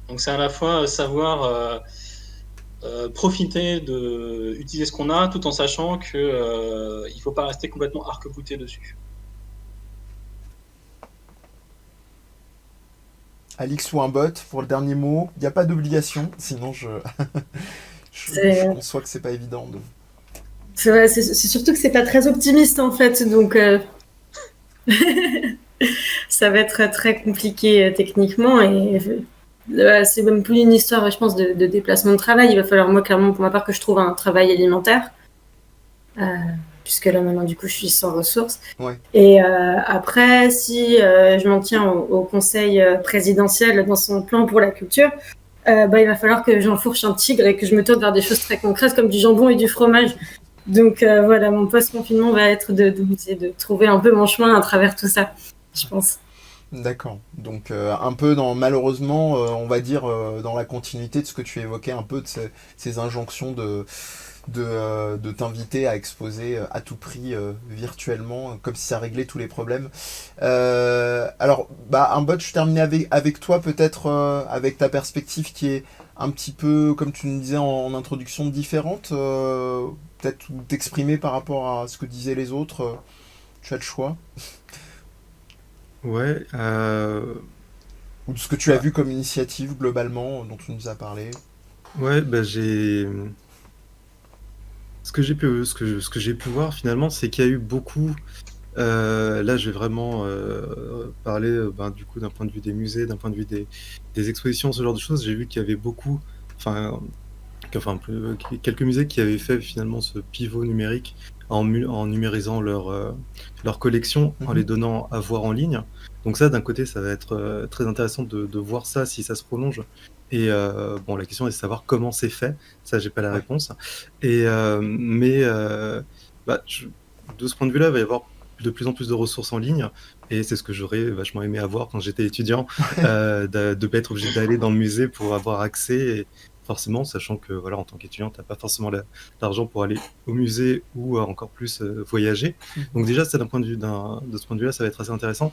Donc c'est à la fois savoir profiter utiliser ce qu'on a, tout en sachant que il faut pas rester complètement arc-bouté dessus. Alix ou un bot pour le dernier mot. Il n'y a pas d'obligation, sinon je conçois que c'est pas évident de... C'est vrai, c'est surtout que c'est pas très optimiste en fait, donc ça va être très compliqué techniquement, et c'est même plus une histoire, je pense, de déplacement de travail. Il va falloir, moi, clairement, pour ma part, que je trouve un travail alimentaire, puisque là maintenant du coup je suis sans ressources. Ouais. Et après, si je m'en tiens au conseil présidentiel dans son plan pour la culture, il va falloir que j'enfourche un tigre et que je me tourne vers des choses très concrètes comme du jambon et du fromage. Donc voilà, mon post-confinement va être d'essayer de trouver un peu mon chemin à travers tout ça, je pense. D'accord. Donc un peu malheureusement, on va dire dans la continuité de ce que tu évoquais, un peu de ces injonctions de t'inviter à exposer à tout prix virtuellement, comme si ça réglait tous les problèmes. Alors, Humbot, je terminais avec toi peut-être, avec ta perspective qui est un petit peu, comme tu nous disais en introduction, différente. Peut-être t'exprimer par rapport à ce que disaient les autres. Tu as le choix. Ouais, Ou de ce que tu as bah, vu comme initiative globalement, dont tu nous as parlé. ouais, ce que j'ai pu voir finalement, c'est qu'il y a eu beaucoup. Là, je vais vraiment parler du coup d'un point de vue des musées, d'un point de vue des expositions, ce genre de choses. J'ai vu qu'il y avait beaucoup, enfin, quelques musées qui avaient fait finalement ce pivot numérique en numérisant leur collection, en les Mhm. donnant à voir en ligne. Donc ça, d'un côté, ça va être très intéressant de voir ça si ça se prolonge. Et bon, la question est de savoir comment c'est fait. Ça, j'ai pas la Ouais. réponse. Mais de ce point de vue-là, il va y avoir de plus en plus de ressources en ligne. Et c'est ce que j'aurais vachement aimé avoir quand j'étais étudiant, de ne pas être obligé d'aller dans le musée pour avoir accès. Forcément, sachant que voilà, en tant qu'étudiant, tu n'as pas forcément l'argent pour aller au musée ou encore plus voyager. Mhm. Donc déjà, c'est de ce point de vue-là, ça va être assez intéressant.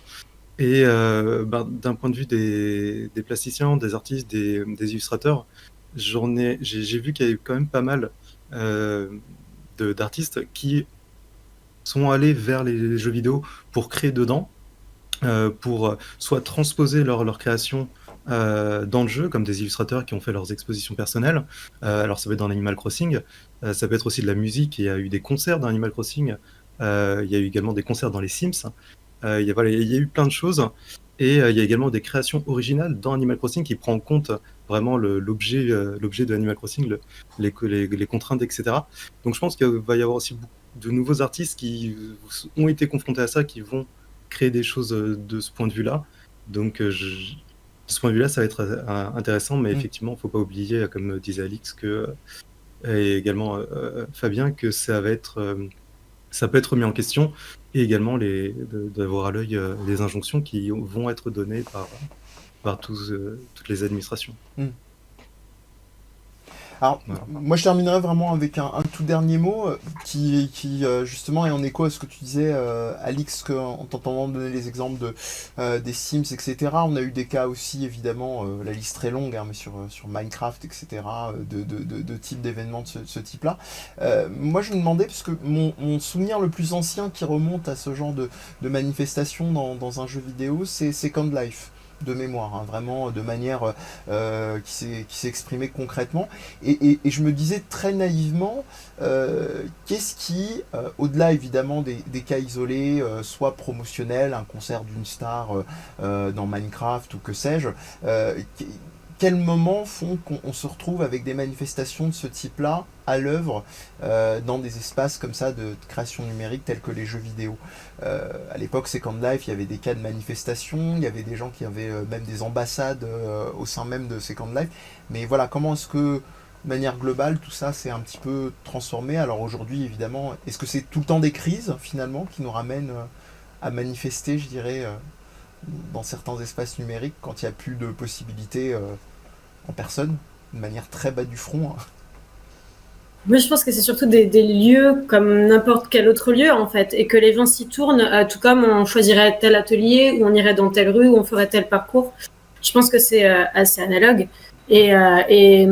Et d'un point de vue des plasticiens, des artistes, des illustrateurs, j'ai vu qu'il y avait quand même pas mal euh, d'artistes qui sont allés vers les jeux vidéo pour créer dedans, pour soit transposer leur création dans le jeu, comme des illustrateurs qui ont fait leurs expositions personnelles. Alors ça peut être dans Animal Crossing, ça peut être aussi de la musique. Il y a eu des concerts dans Animal Crossing, il y a eu également des concerts dans les Sims. Voilà, il y a eu plein de choses. Et il y a également des créations originales dans Animal Crossing qui prend en compte vraiment l'objet de Animal Crossing, les contraintes, etc. Donc je pense qu'il va y avoir aussi beaucoup de nouveaux artistes qui ont été confrontés à ça, qui vont créer des choses de ce point de vue-là. Donc de ce point de vue-là, ça va être intéressant, mais Mm. effectivement, il ne faut pas oublier, comme disait Alix, et également Fabien, que ça peut être remis en question, et également d'avoir à l'œil les injonctions qui vont être données par toutes les administrations. Mm. Alors, Voilà. moi je terminerai vraiment avec un tout dernier mot qui justement est en écho à ce que tu disais, Alix, en t'entendant donner les exemples des Sims, etc. On a eu des cas aussi, évidemment, la liste très longue, hein, mais sur Minecraft, etc., de types d'événements de ce type-là. Moi je me demandais, parce que mon souvenir le plus ancien qui remonte à ce genre de manifestation dans un jeu vidéo, c'est Second Life. De mémoire, hein, vraiment de manière qui s'est exprimée concrètement. Et je me disais très naïvement, qu'est-ce qui, au-delà évidemment des cas isolés, soit promotionnels, un concert d'une star dans Minecraft ou que sais-je, quels moments font qu'on se retrouve avec des manifestations de ce type-là à l'œuvre dans des espaces comme ça de création numérique tels que les jeux vidéo. À l'époque, Second Life, il y avait des cas de manifestation, il y avait des gens qui avaient même des ambassades au sein même de Second Life. Mais voilà, comment est-ce que, de manière globale, tout ça s'est un petit peu transformé? Alors aujourd'hui, évidemment, est-ce que c'est tout le temps des crises, finalement, qui nous ramènent à manifester, je dirais, dans certains espaces numériques, quand il n'y a plus de possibilités en personne, de manière très bas du front, hein? Moi, je pense que c'est surtout des lieux comme n'importe quel autre lieu, en fait, et que les gens s'y tournent, tout comme on choisirait tel atelier, ou on irait dans telle rue, ou on ferait tel parcours. Je pense que c'est assez analogue. Et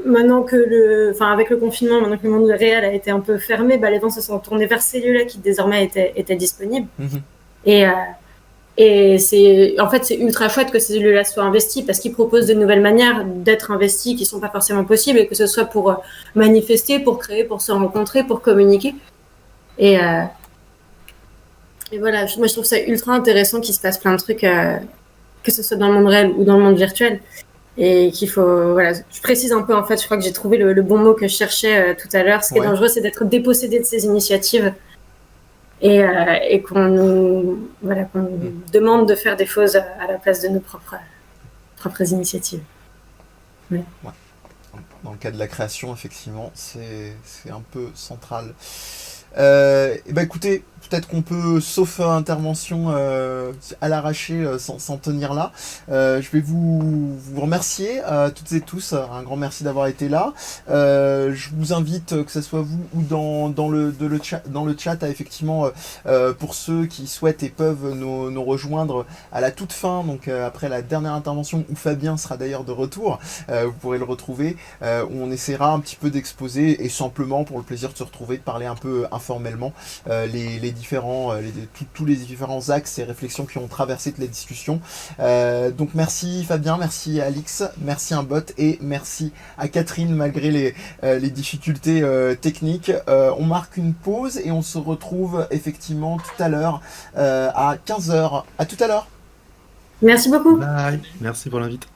maintenant que avec le confinement, maintenant que le monde réel a été un peu fermé, les gens se sont tournés vers ces lieux-là qui désormais étaient disponibles. Mhm. Et c'est ultra chouette que ces lieux-là soient investis parce qu'ils proposent de nouvelles manières d'être investis qui sont pas forcément possibles, et que ce soit pour manifester, pour créer, pour se rencontrer, pour communiquer. Et voilà, moi je trouve ça ultra intéressant qu'il se passe plein de trucs, que ce soit dans le monde réel ou dans le monde virtuel. Et qu'il faut, voilà, je précise un peu, en fait, je crois que j'ai trouvé le bon mot que je cherchais tout à l'heure. Ce qui est dangereux, c'est d'être dépossédé de ces initiatives et qu'on nous demande de faire des choses à la place de nos propres initiatives. Oui. Ouais. Dans le cas de la création, effectivement, c'est un peu central. Et ben écoutez, peut-être qu'on peut, sauf intervention à l'arraché, sans tenir là, je vais vous remercier toutes et tous. Un grand merci d'avoir été là. Je vous invite, que ce soit vous ou dans le chat, à effectivement, pour ceux qui souhaitent et peuvent nous rejoindre à la toute fin, donc après la dernière intervention, où Fabien sera d'ailleurs de retour, vous pourrez le retrouver, où on essaiera un petit peu d'exposer, et simplement pour le plaisir de se retrouver, de parler un peu informellement les différents, tous les différents axes et réflexions qui ont traversé toutes les discussions. Donc merci Fabien, merci Alix, merci Imbot, et merci à Catherine malgré les difficultés techniques. On marque une pause et on se retrouve effectivement tout à l'heure à 15h. À tout à l'heure. Merci beaucoup. Bye. Merci pour l'invite.